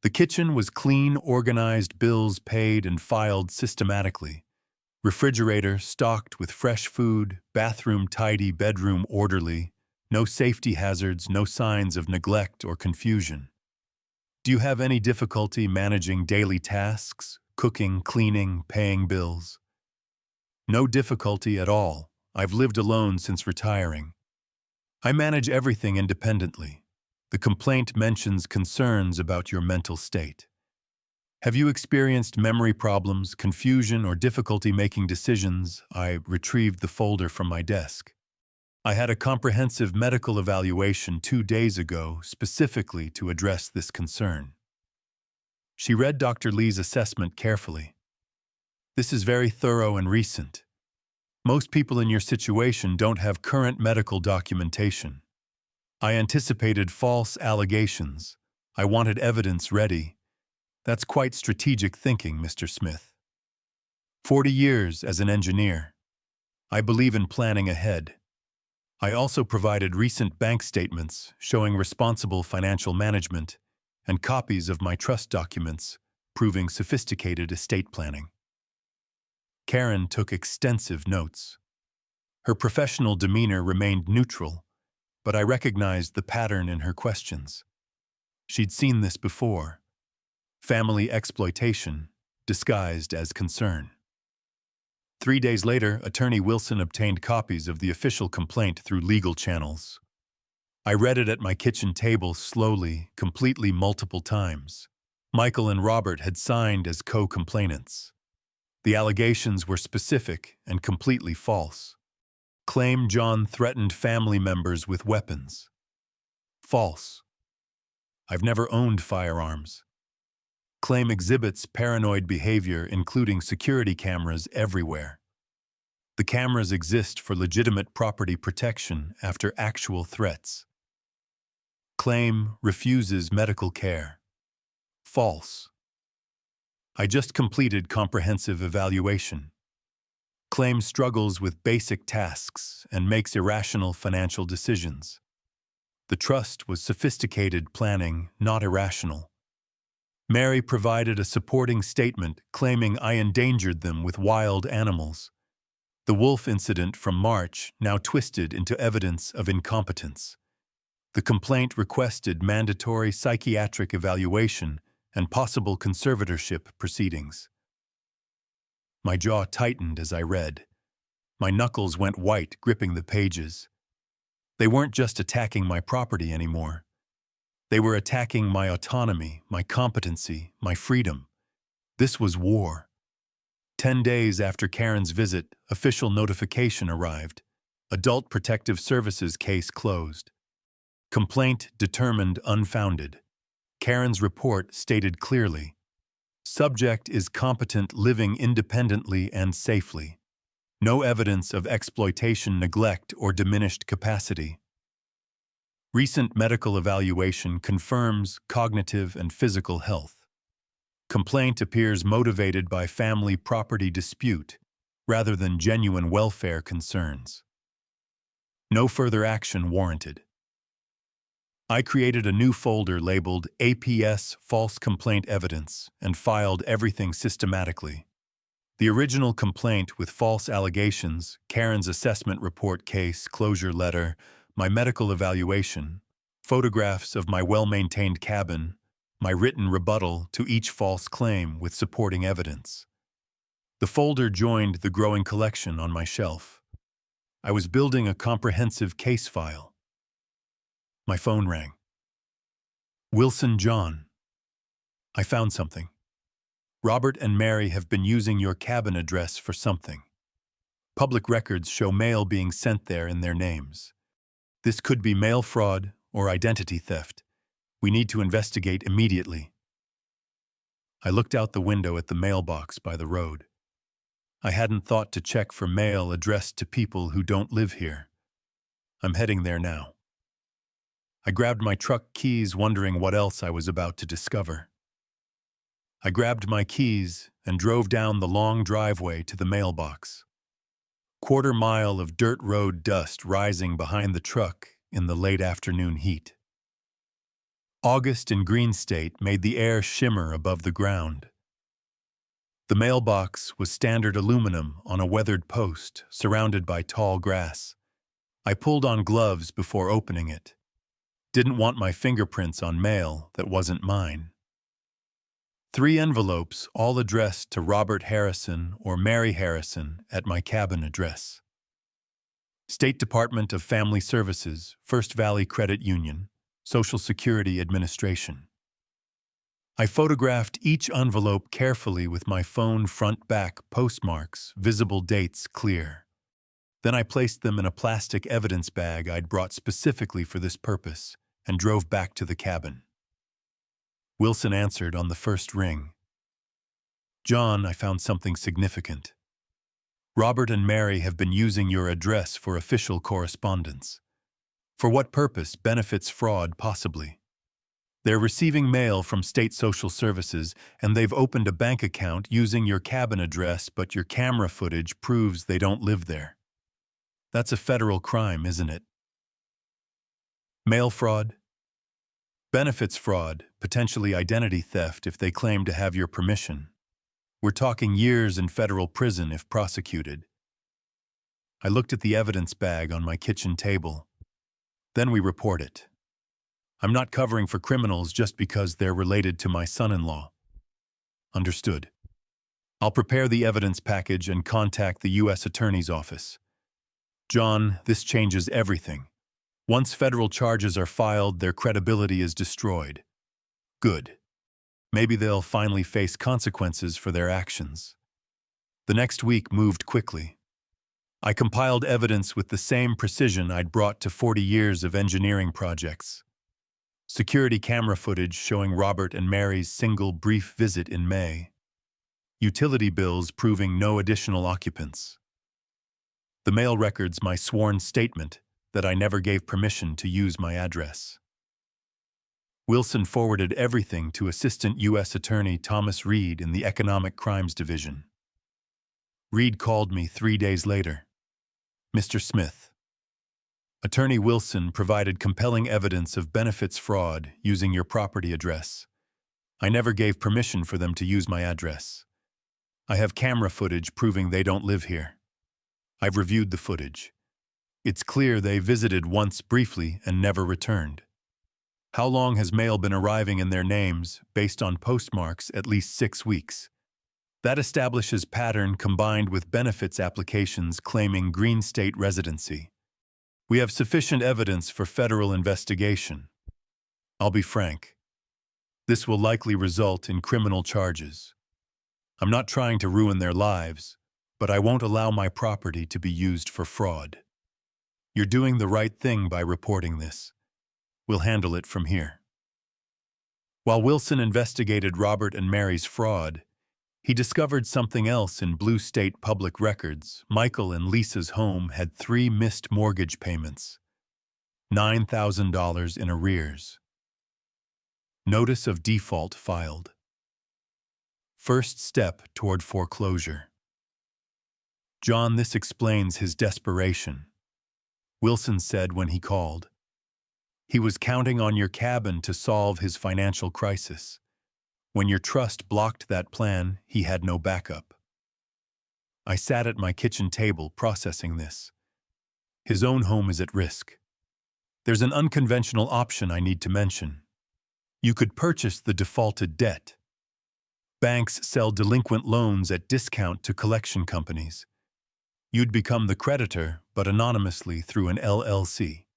The kitchen was clean, organized, bills paid and filed systematically. Refrigerator stocked with fresh food, bathroom tidy, bedroom orderly, no safety hazards, no signs of neglect or confusion. Do you have any difficulty managing daily tasks, cooking, cleaning, paying bills? No difficulty at all. I've lived alone since retiring. I manage everything independently. The complaint mentions concerns about your mental state. Have you experienced memory problems, confusion, or difficulty making decisions? I retrieved the folder from my desk. I had a comprehensive medical evaluation 2 days ago specifically to address this concern. She read Dr. Lee's assessment carefully. This is very thorough and recent. Most people in your situation don't have current medical documentation. I anticipated false allegations. I wanted evidence ready. That's quite strategic thinking, Mr. Smith. 40 years as an engineer. I believe in planning ahead. I also provided recent bank statements showing responsible financial management and copies of my trust documents proving sophisticated estate planning. Karen took extensive notes. Her professional demeanor remained neutral, but I recognized the pattern in her questions. She'd seen this before. Family exploitation, disguised as concern. 3 days later, Attorney Wilson obtained copies of the official complaint through legal channels. I read it at my kitchen table slowly, completely multiple times. Michael and Robert had signed as co-complainants. The allegations were specific and completely false. Claim John threatened family members with weapons. False. I've never owned firearms. Claim exhibits paranoid behavior, including security cameras everywhere. The cameras exist for legitimate property protection after actual threats. Claim refuses medical care. False. I just completed comprehensive evaluation. Claim struggles with basic tasks and makes irrational financial decisions. The trust was sophisticated planning, not irrational. Mary provided a supporting statement claiming I endangered them with wild animals. The wolf incident from March now twisted into evidence of incompetence. The complaint requested mandatory psychiatric evaluation and possible conservatorship proceedings. My jaw tightened as I read. My knuckles went white, gripping the pages. They weren't just attacking my property anymore. They were attacking my autonomy, my competency, my freedom. This was war. 10 days after Karen's visit, official notification arrived. Adult Protective Services case closed. Complaint determined unfounded. Karen's report stated clearly, subject is competent, living independently and safely. No evidence of exploitation, neglect, or diminished capacity. Recent medical evaluation confirms cognitive and physical health. Complaint appears motivated by family property dispute rather than genuine welfare concerns. No further action warranted. I created a new folder labeled APS False Complaint Evidence and filed everything systematically. The original complaint with false allegations, Karen's assessment report, case closure letter, my medical evaluation, photographs of my well-maintained cabin, my written rebuttal to each false claim with supporting evidence. The folder joined the growing collection on my shelf. I was building a comprehensive case file. My phone rang. Wilson John. I found something. Robert and Mary have been using your cabin address for something. Public records show mail being sent there in their names. This could be mail fraud or identity theft. We need to investigate immediately. I looked out the window at the mailbox by the road. I hadn't thought to check for mail addressed to people who don't live here. I'm heading there now. I grabbed my truck keys, wondering what else I was about to discover. I grabbed my keys and drove down the long driveway to the mailbox. Quarter-mile of dirt road dust rising behind the truck in the late afternoon heat. August in Green State made the air shimmer above the ground. The mailbox was standard aluminum on a weathered post surrounded by tall grass. I pulled on gloves before opening it. Didn't want my fingerprints on mail that wasn't mine. 3 envelopes, all addressed to Robert Harrison or Mary Harrison at my cabin address. State Department of Family Services, First Valley Credit Union, Social Security Administration. I photographed each envelope carefully with my phone front-back postmarks, visible dates clear. Then I placed them in a plastic evidence bag I'd brought specifically for this purpose and drove back to the cabin. Wilson answered on the first ring. "John, I found something significant. Robert and Mary have been using your address for official correspondence. For what purpose? Benefits fraud, possibly. They're receiving mail from state social services, and they've opened a bank account using your cabin address, but your camera footage proves they don't live there. That's a federal crime, isn't it? Mail fraud? Benefits fraud, potentially identity theft if they claim to have your permission. We're talking years in federal prison if prosecuted." I looked at the evidence bag on my kitchen table. "Then we report it. I'm not covering for criminals just because they're related to my son-in-law." "Understood. I'll prepare the evidence package and contact the U.S. Attorney's Office. John, this changes everything. Once federal charges are filed, their credibility is destroyed." "Good. Maybe they'll finally face consequences for their actions." The next week moved quickly. I compiled evidence with the same precision I'd brought to 40 years of engineering projects. Security camera footage showing Robert and Mary's single brief visit in May. Utility bills proving no additional occupants. The mail records my sworn statement that I never gave permission to use my address. Wilson forwarded everything to Assistant U.S. Attorney Thomas Reed in the Economic Crimes Division. Reed called me 3 days later. "Mr. Smith, Attorney Wilson provided compelling evidence of benefits fraud using your property address. I never gave permission for them to use my address. I have camera footage proving they don't live here. I've reviewed the footage. It's clear they visited once briefly and never returned. How long has mail been arriving in their names, based on postmarks? At least 6 weeks. That establishes pattern combined with benefits applications claiming Green State residency. We have sufficient evidence for federal investigation. I'll be frank. This will likely result in criminal charges. I'm not trying to ruin their lives, but I won't allow my property to be used for fraud. You're doing the right thing by reporting this. We'll handle it from here." While Wilson investigated Robert and Mary's fraud, he discovered something else in Blue State public records. Michael and Lisa's home had 3 missed mortgage payments, $9,000 in arrears. Notice of default filed. First step toward foreclosure. "John, this explains his desperation," Wilson said when he called. "He was counting on your cabin to solve his financial crisis. When your trust blocked that plan, he had no backup." I sat at my kitchen table processing this. His own home is at risk. There's an unconventional option I need to mention. You could purchase the defaulted debt. Banks sell delinquent loans at discount to collection companies. You'd become the creditor, but anonymously through an LLC.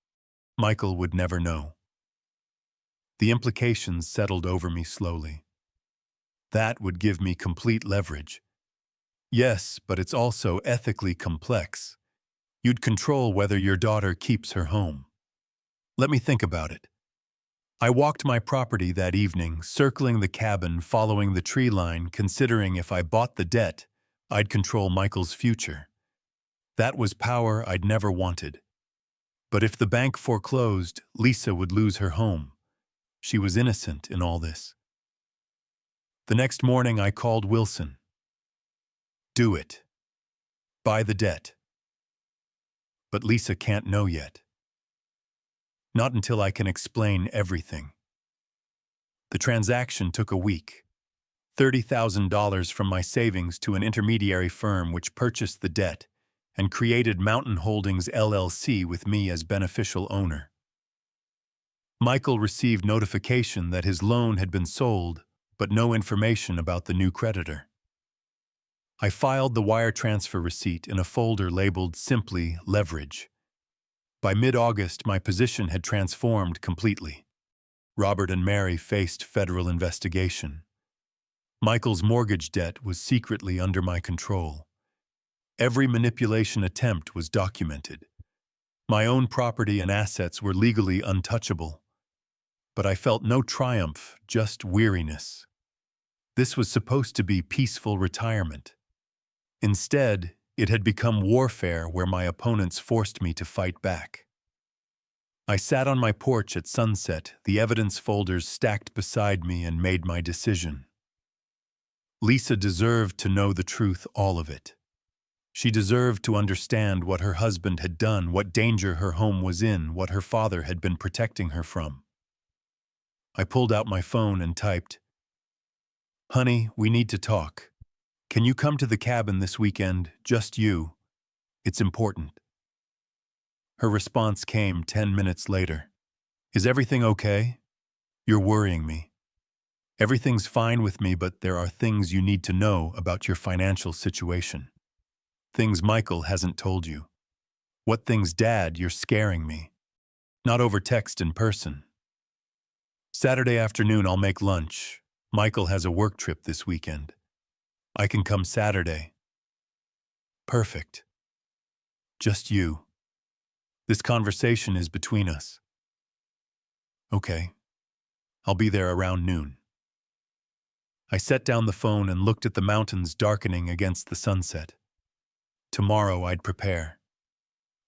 Michael would never know. The implications settled over me slowly. That would give me complete leverage. Yes, but it's also ethically complex. You'd control whether your daughter keeps her home. Let me think about it. I walked my property that evening, circling the cabin, following the tree line, considering if I bought the debt, I'd control Michael's future. That was power I'd never wanted. But if the bank foreclosed, Lisa would lose her home. She was innocent in all this. The next morning I called Wilson. Do it. Buy the debt. But Lisa can't know yet. Not until I can explain everything. The transaction took a week. $30,000 from my savings to an intermediary firm which purchased the debt and created Mountain Holdings LLC with me as beneficial owner. Michael received notification that his loan had been sold, but no information about the new creditor. I filed the wire transfer receipt in a folder labeled simply Leverage. By mid-August, my position had transformed completely. Robert and Mary faced federal investigation. Michael's mortgage debt was secretly under my control. Every manipulation attempt was documented. My own property and assets were legally untouchable. But I felt no triumph, just weariness. This was supposed to be peaceful retirement. Instead, it had become warfare where my opponents forced me to fight back. I sat on my porch at sunset, the evidence folders stacked beside me, and made my decision. Lisa deserved to know the truth, all of it. She deserved to understand what her husband had done, what danger her home was in, what her father had been protecting her from. I pulled out my phone and typed, "Honey, we need to talk. Can you come to the cabin this weekend, just you? It's important." Her response came 10 minutes later. "Is everything okay? You're worrying me." "Everything's fine with me, but there are things you need to know about your financial situation. Things Michael hasn't told you." "What things, Dad? You're scaring me." "Not over text, in person." "Saturday afternoon I'll make lunch. Michael has a work trip this weekend. I can come Saturday." "Perfect. Just you. This conversation is between us." "Okay. I'll be there around noon." I set down the phone and looked at the mountains darkening against the sunset. Tomorrow I'd prepare.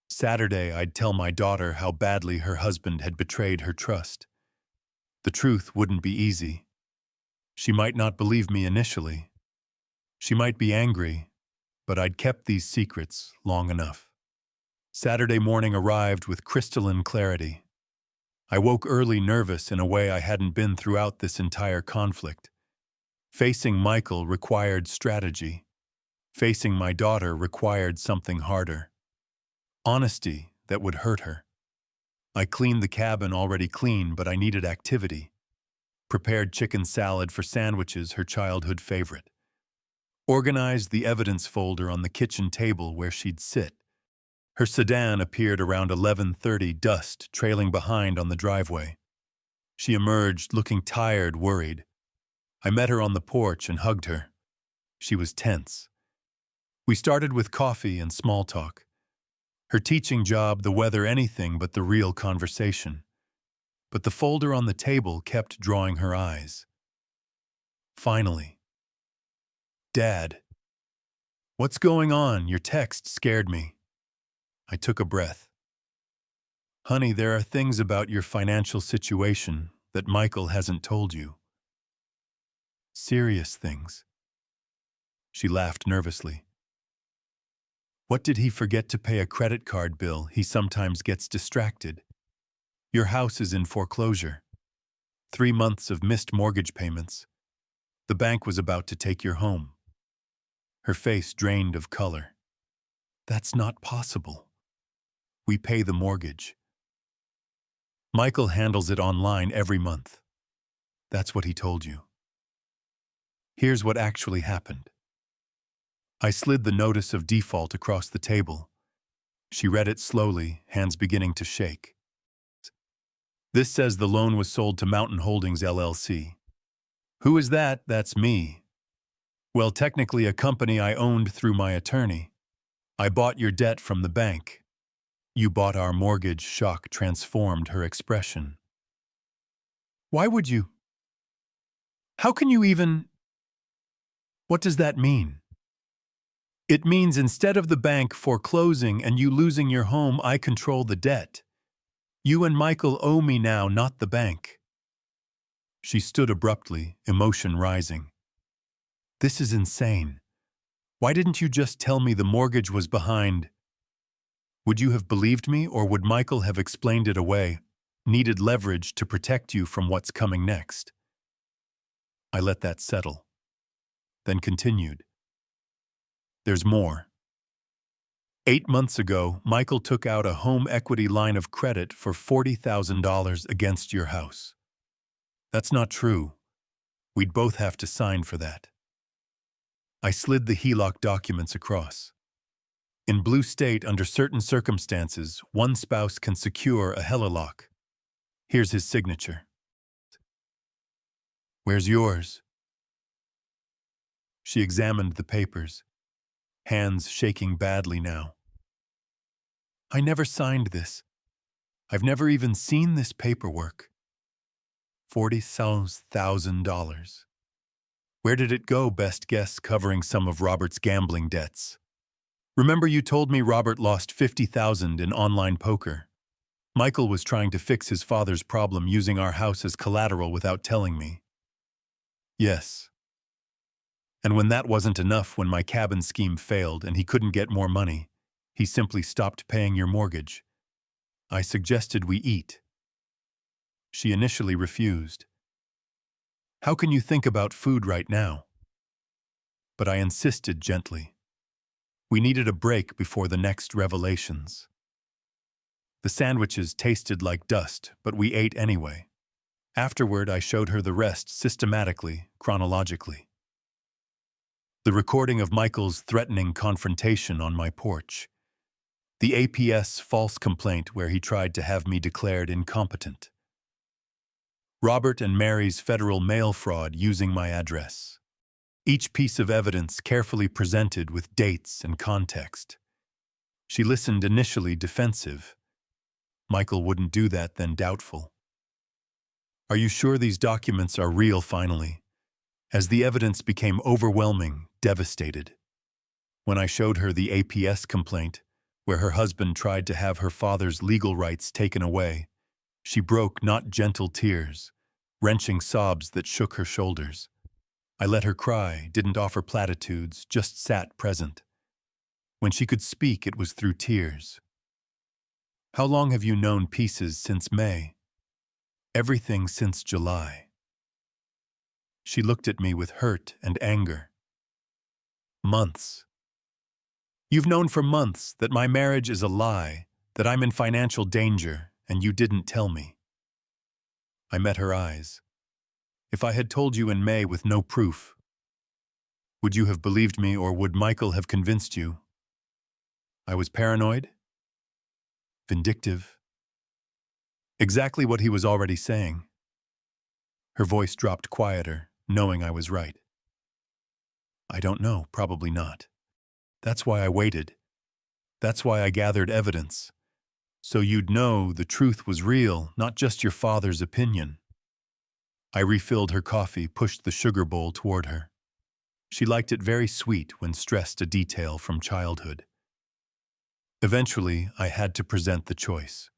Saturday I'd tell my daughter how badly her husband had betrayed her trust. The truth wouldn't be easy. She might not believe me initially. She might be angry, but I'd kept these secrets long enough. Saturday morning arrived with crystalline clarity. I woke early, nervous in a way I hadn't been throughout this entire conflict. Facing Michael required strategy. Facing my daughter required something harder. Honesty that would hurt her. I cleaned the cabin already clean, but I needed activity. Prepared chicken salad for sandwiches, her childhood favorite. Organized the evidence folder on the kitchen table where she'd sit. Her sedan appeared around 11:30, dust trailing behind on the driveway. She emerged looking tired, worried. I met her on the porch and hugged her. She was tense. We started with coffee and small talk. Her teaching job, the weather, anything but the real conversation. But the folder on the table kept drawing her eyes. Finally. "Dad." "What's going on? Your text scared me." I took a breath. "Honey, there are things about your financial situation that Michael hasn't told you. Serious things." She laughed nervously. "What did he forget to pay a credit card bill? He sometimes gets distracted. Your house is in foreclosure. 3 months of missed mortgage payments. The bank was about to take your home." Her face drained of color. "That's not possible. We pay the mortgage. Michael handles it online every month." "That's what he told you." "Here's what actually happened." I slid the notice of default across the table. She read it slowly, hands beginning to shake. "This says the loan was sold to Mountain Holdings LLC. Who is that? That's me. Well, technically a company I owned through my attorney. I bought your debt from the bank. You bought our mortgage." Shock transformed her expression. "Why would you? How can you even? What does that mean?" "It means instead of the bank foreclosing and you losing your home, I control the debt. You and Michael owe me now, not the bank. She stood abruptly, emotion rising. This is insane. Why didn't you just tell me the mortgage was behind? Would you have believed me, or would Michael have explained it away, needed leverage to protect you from what's coming next? I let that settle, then continued. There's more. 8 months ago, Michael took out a home equity line of credit for $40,000 against your house. That's not true. We'd both have to sign for that. I slid the HELOC documents across. In blue state, under certain circumstances, one spouse can secure a HELOC. Here's his signature. Where's yours? She examined the papers, hands shaking badly now. I never signed this. I've never even seen this paperwork. $40,000. Where did it go, best guess, covering some of Robert's gambling debts? Remember you told me Robert lost $50,000 in online poker? Michael was trying to fix his father's problem using our house as collateral without telling me. Yes. And when that wasn't enough, when my cabin scheme failed and he couldn't get more money, he simply stopped paying your mortgage. I suggested we eat. She initially refused. How can you think about food right now? But I insisted gently. We needed a break before the next revelations. The sandwiches tasted like dust, but we ate anyway. Afterward, I showed her the rest systematically, chronologically. The recording of Michael's threatening confrontation on my porch. The APS false complaint where he tried to have me declared incompetent. Robert and Mary's federal mail fraud using my address. Each piece of evidence carefully presented with dates and context. She listened initially defensive. Michael wouldn't do that, then doubtful. Are you sure these documents are real finally? As the evidence became overwhelming, devastated. When I showed her the APS complaint, where her husband tried to have her father's legal rights taken away, she broke not gentle tears, wrenching sobs that shook her shoulders. I let her cry, didn't offer platitudes, just sat present. When she could speak, it was through tears. How long have you known Pieces since May? Everything since July. She looked at me with hurt and anger. Months. You've known for months that my marriage is a lie, that I'm in financial danger, and you didn't tell me. I met her eyes. If I had told you in May with no proof, would you have believed me, or would Michael have convinced you? I was paranoid? Vindictive? Exactly what he was already saying. Her voice dropped quieter, knowing I was right. I don't know, probably not. That's why I waited. That's why I gathered evidence. So you'd know the truth was real, not just your father's opinion. I refilled her coffee, pushed the sugar bowl toward her. She liked it very sweet when stressed a detail from childhood. Eventually, I had to present the choice.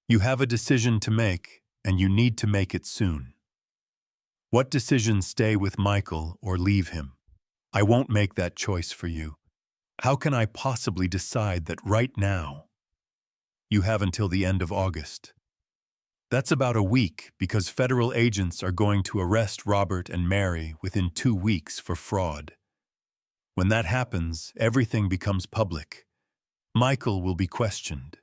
You have a decision to make, and you need to make it soon. What decision, stay with Michael or leave him? I won't make that choice for you. How can I possibly decide that right now? You have until the end of August. That's about a week, because federal agents are going to arrest Robert and Mary within 2 weeks for fraud. When that happens, everything becomes public. Michael will be questioned.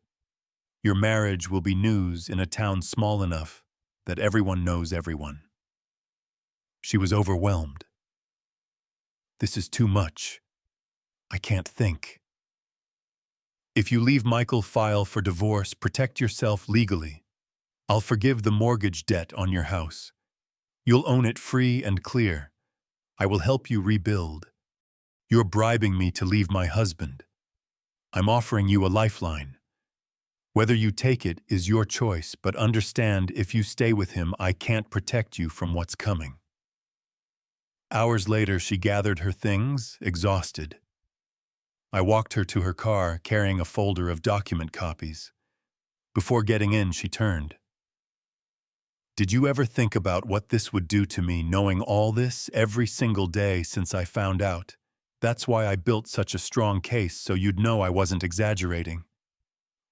Your marriage will be news in a town small enough that everyone knows everyone. She was overwhelmed. This is too much. I can't think. If you leave Michael, file for divorce, protect yourself legally. I'll forgive the mortgage debt on your house. You'll own it free and clear. I will help you rebuild. You're bribing me to leave my husband. I'm offering you a lifeline. Whether you take it is your choice, but understand, if you stay with him, I can't protect you from what's coming. Hours later, she gathered her things, exhausted. I walked her to her car, carrying a folder of document copies. Before getting in, she turned. Did you ever think about what this would do to me, knowing all this every single day since I found out? That's why I built such a strong case, so you'd know I wasn't exaggerating.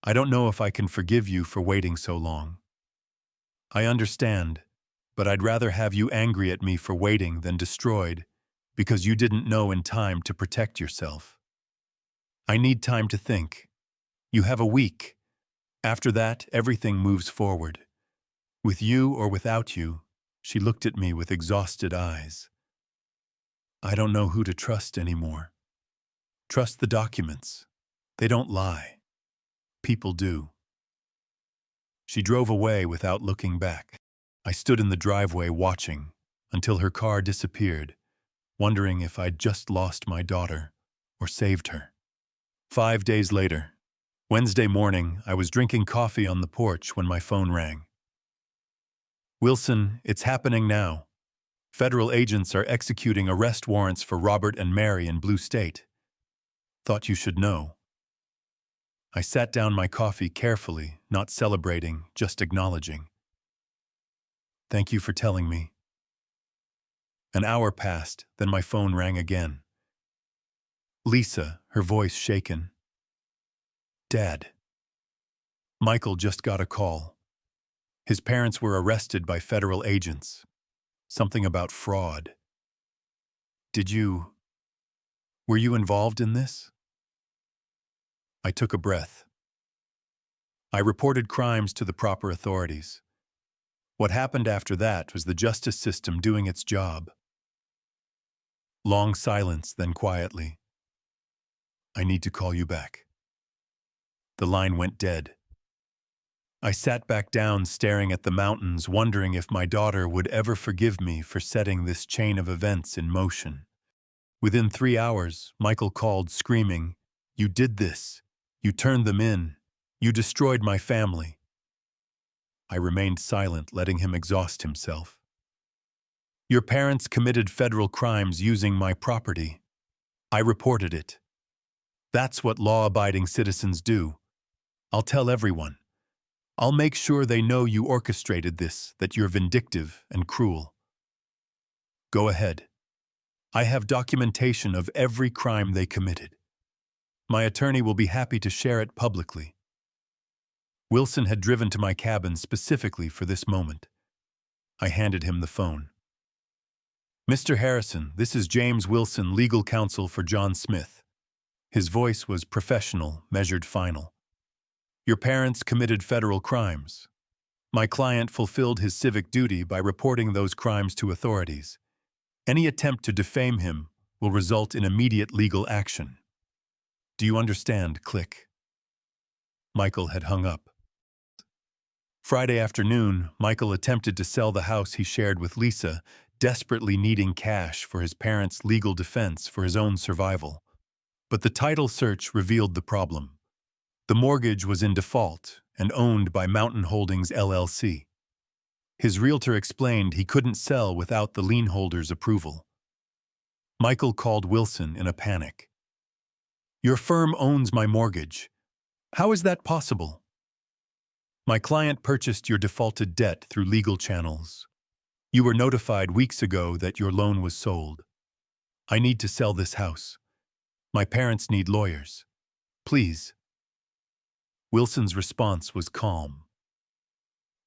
I don't know if I can forgive you for waiting so long. I understand, but I'd rather have you angry at me for waiting than destroyed, because you didn't know in time to protect yourself. I need time to think. You have a week. After that, everything moves forward. With you or without you, she looked at me with exhausted eyes. I don't know who to trust anymore. Trust the documents. They don't lie. People do. She drove away without looking back. I stood in the driveway watching until her car disappeared, wondering if I'd just lost my daughter or saved her. 5 days later, Wednesday morning, I was drinking coffee on the porch when my phone rang. Wilson, it's happening now. Federal agents are executing arrest warrants for Robert and Mary in Blue State. Thought you should know. I sat down my coffee carefully, not celebrating, just acknowledging. Thank you for telling me. An hour passed, then my phone rang again. Lisa, her voice shaken. Dad. Michael just got a call. His parents were arrested by federal agents. Something about fraud. Were you involved in this? I took a breath. I reported crimes to the proper authorities. What happened after that was the justice system doing its job. Long silence, then quietly. I need to call you back. The line went dead. I sat back down staring at the mountains, wondering if my daughter would ever forgive me for setting this chain of events in motion. Within 3 hours, Michael called, screaming, "You did this! You turned them in! You destroyed my family!" I remained silent, letting him exhaust himself. Your parents committed federal crimes using my property. I reported it. That's what law-abiding citizens do. I'll tell everyone. I'll make sure they know you orchestrated this, that you're vindictive and cruel. Go ahead. I have documentation of every crime they committed. My attorney will be happy to share it publicly. Wilson had driven to my cabin specifically for this moment. I handed him the phone. Mr. Harrison, this is James Wilson, legal counsel for John Smith. His voice was professional, measured final. Your parents committed federal crimes. My client fulfilled his civic duty by reporting those crimes to authorities. Any attempt to defame him will result in immediate legal action. Do you understand? Click. Michael had hung up. Friday afternoon, Michael attempted to sell the house he shared with Lisa, desperately needing cash for his parents' legal defense for his own survival. But the title search revealed the problem. The mortgage was in default and owned by Mountain Holdings LLC. His realtor explained he couldn't sell without the lien holder's approval. Michael called Wilson in a panic. Your firm owns my mortgage. How is that possible? My client purchased your defaulted debt through legal channels. You were notified weeks ago that your loan was sold. I need to sell this house. My parents need lawyers. Please. Wilson's response was calm.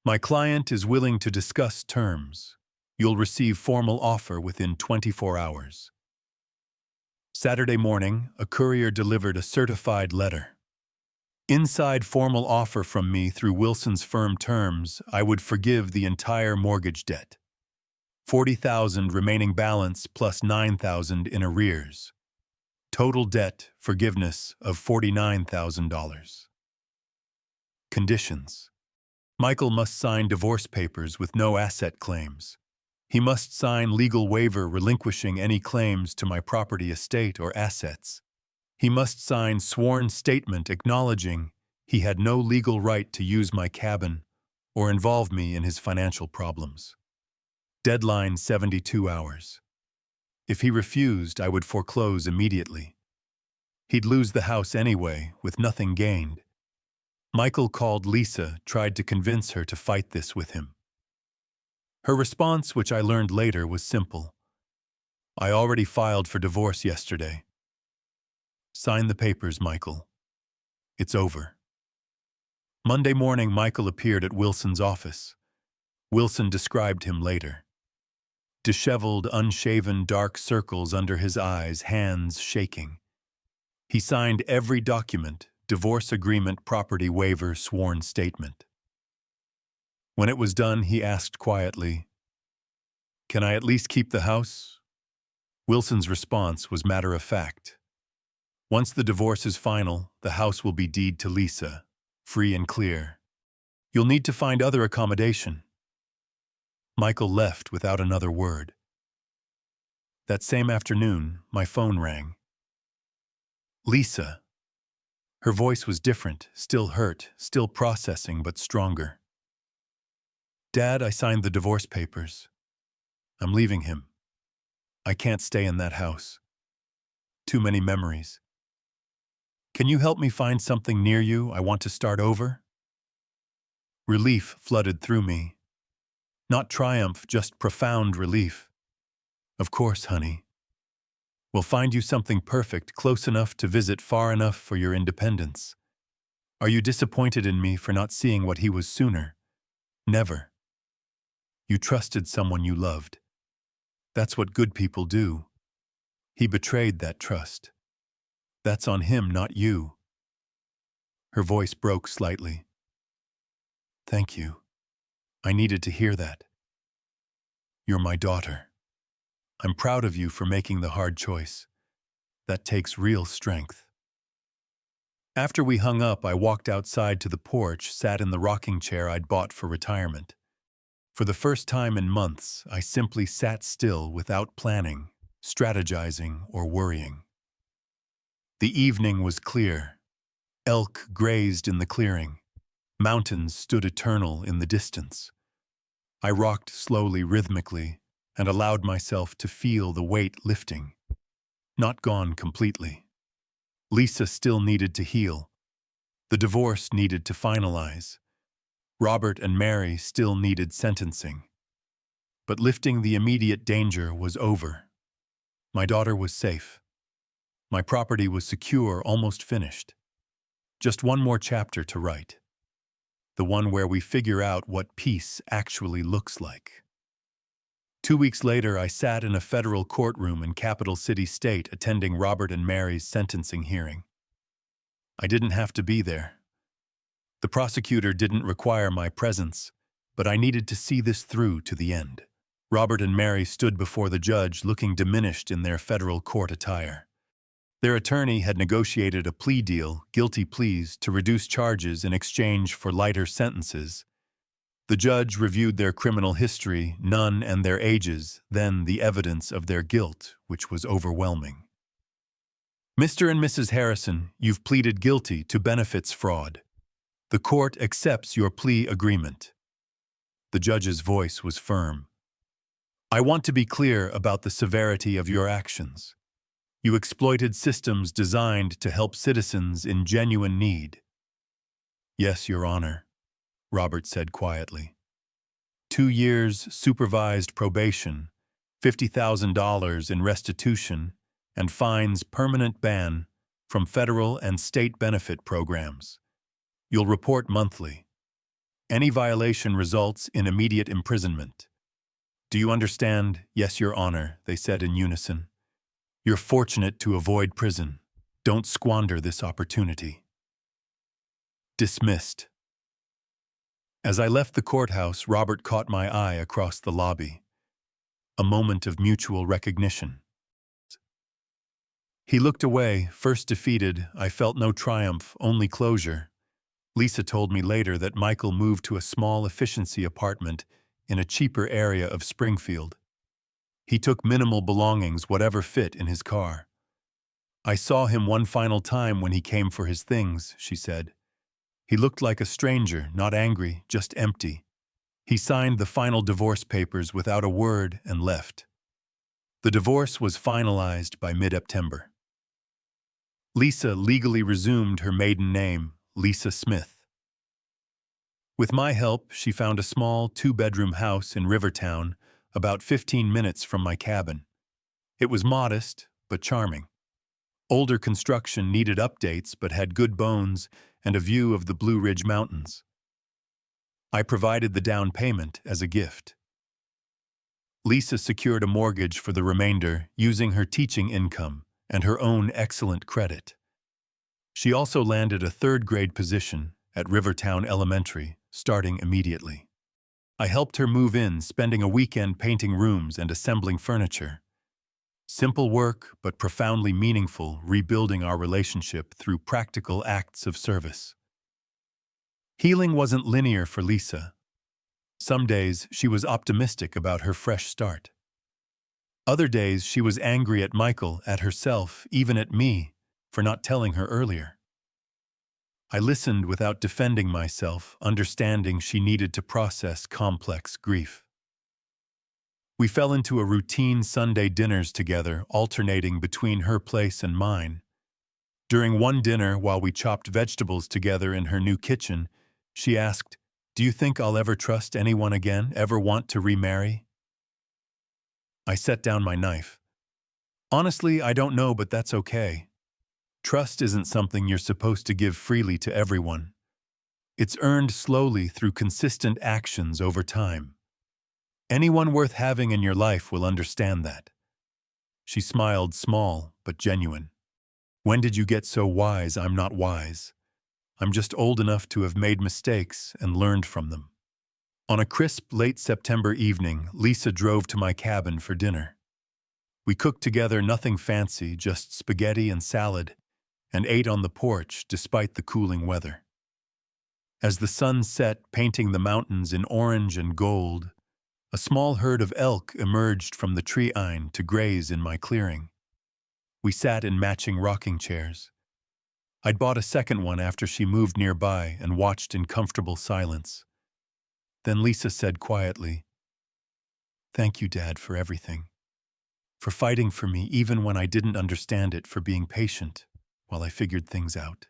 My client is willing to discuss terms. You'll receive formal offer within 24 hours. Saturday morning, a courier delivered a certified letter. Inside formal offer from me through Wilson's firm terms, I would forgive the entire mortgage debt. $40,000 remaining balance plus $9,000 in arrears. Total debt forgiveness of $49,000. Conditions. Michael must sign divorce papers with no asset claims. He must sign legal waiver relinquishing any claims to my property, estate, or assets. He must sign sworn statement acknowledging he had no legal right to use my cabin or involve me in his financial problems. Deadline 72 hours. If he refused, I would foreclose immediately. He'd lose the house anyway, with nothing gained. Michael called Lisa, tried to convince her to fight this with him. Her response, which I learned later, was simple. I already filed for divorce yesterday. Sign the papers, Michael. It's over. Monday morning, Michael appeared at Wilson's office. Wilson described him later. Disheveled, unshaven, dark circles under his eyes, hands shaking. He signed every document, divorce agreement, property waiver, sworn statement. When it was done, he asked quietly, "Can I at least keep the house?" Wilson's response was matter of fact. "Once the divorce is final, the house will be deed to Lisa, free and clear. You'll need to find other accommodation." Michael left without another word. That same afternoon, my phone rang. Lisa. Her voice was different, still hurt, still processing, but stronger. "Dad, I signed the divorce papers. I'm leaving him. I can't stay in that house. Too many memories. Can you help me find something near you? I want to start over." Relief flooded through me. Not triumph, just profound relief. "Of course, honey. We'll find you something perfect, close enough to visit, far enough for your independence. Are you disappointed in me for not seeing what he was sooner? Never. You trusted someone you loved. That's what good people do. He betrayed that trust. That's on him, not you." Her voice broke slightly. "Thank you. I needed to hear that. You're my daughter. I'm proud of you for making the hard choice. That takes real strength." After we hung up, I walked outside to the porch, sat in the rocking chair I'd bought for retirement. For the first time in months, I simply sat still without planning, strategizing, or worrying. The evening was clear. Elk grazed in the clearing. Mountains stood eternal in the distance. I rocked slowly, rhythmically, and allowed myself to feel the weight lifting. Not gone completely. Lisa still needed to heal. The divorce needed to finalize. Robert and Mary still needed sentencing. But lifting the immediate danger was over. My daughter was safe. My property was secure, almost finished. Just one more chapter to write. The one where we figure out what peace actually looks like. 2 weeks later, I sat in a federal courtroom in Capital City State attending Robert and Mary's sentencing hearing. I didn't have to be there. The prosecutor didn't require my presence, but I needed to see this through to the end. Robert and Mary stood before the judge looking diminished in their federal court attire. Their attorney had negotiated a plea deal, guilty pleas, to reduce charges in exchange for lighter sentences. The judge reviewed their criminal history, none and their ages, then the evidence of their guilt, which was overwhelming. "Mr. and Mrs. Harrison, you've pleaded guilty to benefits fraud. The court accepts your plea agreement." The judge's voice was firm. "I want to be clear about the severity of your actions. You exploited systems designed to help citizens in genuine need." "Yes, Your Honor," Robert said quietly. 2 years supervised probation, $50,000 in restitution, and fines, permanent ban from federal and state benefit programs. You'll report monthly. Any violation results in immediate imprisonment. Do you understand?" "Yes, Your Honor," they said in unison. "You're fortunate to avoid prison. Don't squander this opportunity." Dismissed. As I left the courthouse, Robert caught my eye across the lobby. A moment of mutual recognition. He looked away, first defeated. I felt no triumph, only closure. Lisa told me later that Michael moved to a small efficiency apartment in a cheaper area of Springfield. He took minimal belongings, whatever fit in his car. "I saw him one final time when he came for his things," she said. "He looked like a stranger, not angry, just empty. He signed the final divorce papers without a word and left." The divorce was finalized by mid-September. Lisa legally resumed her maiden name, Lisa Smith. With my help, she found a small two-bedroom house in Rivertown, about 15 minutes from my cabin. It was modest, but charming. Older construction needed updates but had good bones and a view of the Blue Ridge Mountains. I provided the down payment as a gift. Lisa secured a mortgage for the remainder using her teaching income and her own excellent credit. She also landed a third-grade position at Rivertown Elementary, starting immediately. I helped her move in, spending a weekend painting rooms and assembling furniture. Simple work, but profoundly meaningful, rebuilding our relationship through practical acts of service. Healing wasn't linear for Lisa. Some days she was optimistic about her fresh start. Other days she was angry at Michael, at herself, even at me, for not telling her earlier. I listened without defending myself, understanding she needed to process complex grief. We fell into a routine Sunday dinners together, alternating between her place and mine. During one dinner, while we chopped vegetables together in her new kitchen, she asked, "Do you think I'll ever trust anyone again, ever want to remarry?" I set down my knife. Honestly, I don't know, but that's okay. Trust isn't something you're supposed to give freely to everyone. It's earned slowly through consistent actions over time. Anyone worth having in your life will understand that. She smiled, small but genuine. When did you get so wise? I'm not wise. I'm just old enough to have made mistakes and learned from them. On a crisp, late September evening, Lisa drove to my cabin for dinner. We cooked together nothing fancy, just spaghetti and salad, and ate on the porch despite the cooling weather. As the sun set, painting the mountains in orange and gold, a small herd of elk emerged from the tree line to graze in my clearing. We sat in matching rocking chairs. I'd bought a second one after she moved nearby and watched in comfortable silence. Then Lisa said quietly, "Thank you, Dad, for everything. For fighting for me even when I didn't understand it, for being patient while I figured things out."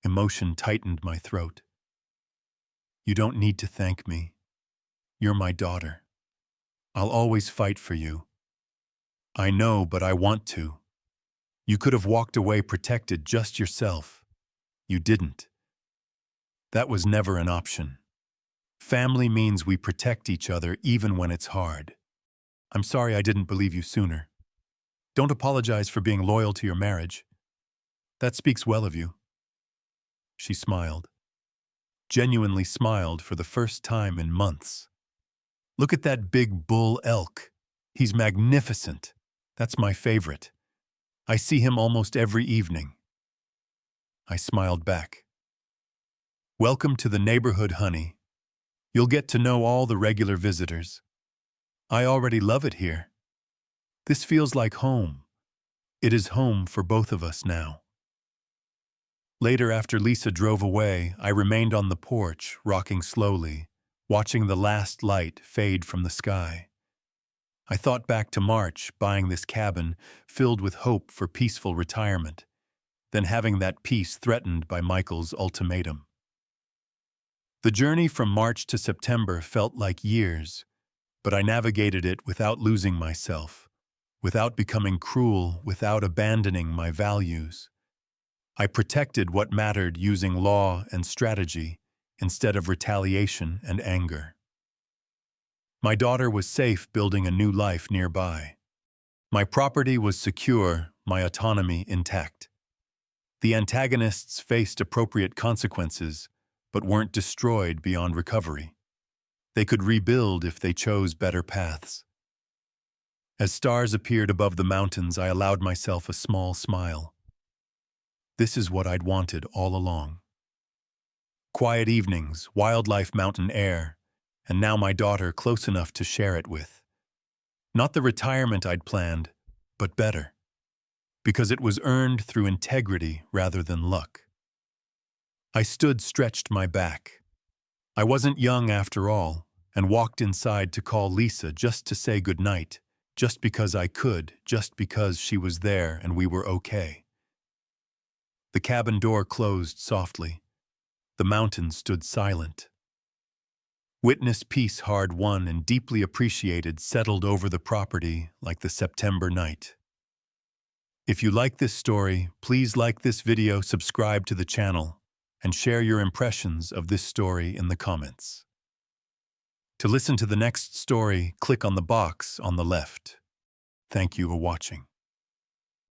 Emotion tightened my throat. "You don't need to thank me. You're my daughter. I'll always fight for you. I know, but I want to. You could have walked away protected just yourself. You didn't. That was never an option. Family means we protect each other even when it's hard. I'm sorry I didn't believe you sooner. Don't apologize for being loyal to your marriage. That speaks well of you." She smiled. Genuinely smiled for the first time in months. "Look at that big bull elk. He's magnificent. That's my favorite. I see him almost every evening." I smiled back. "Welcome to the neighborhood, honey. You'll get to know all the regular visitors. I already love it here. This feels like home. It is home for both of us now." Later, after Lisa drove away, I remained on the porch, rocking slowly, watching the last light fade from the sky. I thought back to March, buying this cabin, filled with hope for peaceful retirement, then having that peace threatened by Michael's ultimatum. The journey from March to September felt like years, but I navigated it without losing myself, without becoming cruel, without abandoning my values. I protected what mattered using law and strategy instead of retaliation and anger. My daughter was safe, building a new life nearby. My property was secure, my autonomy intact. The antagonists faced appropriate consequences, but weren't destroyed beyond recovery. They could rebuild if they chose better paths. As stars appeared above the mountains, I allowed myself a small smile. This is what I'd wanted all along. Quiet evenings, wildlife mountain air, and now my daughter close enough to share it with. Not the retirement I'd planned, but better. Because it was earned through integrity rather than luck. I stood, stretched my back. I wasn't young after all, and walked inside to call Lisa just to say goodnight, just because I could, just because she was there and we were okay. The cabin door closed softly. the mountains stood silent. Witness peace hard won and deeply appreciated settled over the property like the September night. If you like this story, please like this video, subscribe to the channel, and share your impressions of this story in the comments. To listen to the next story, click on the box on the left. Thank you for watching.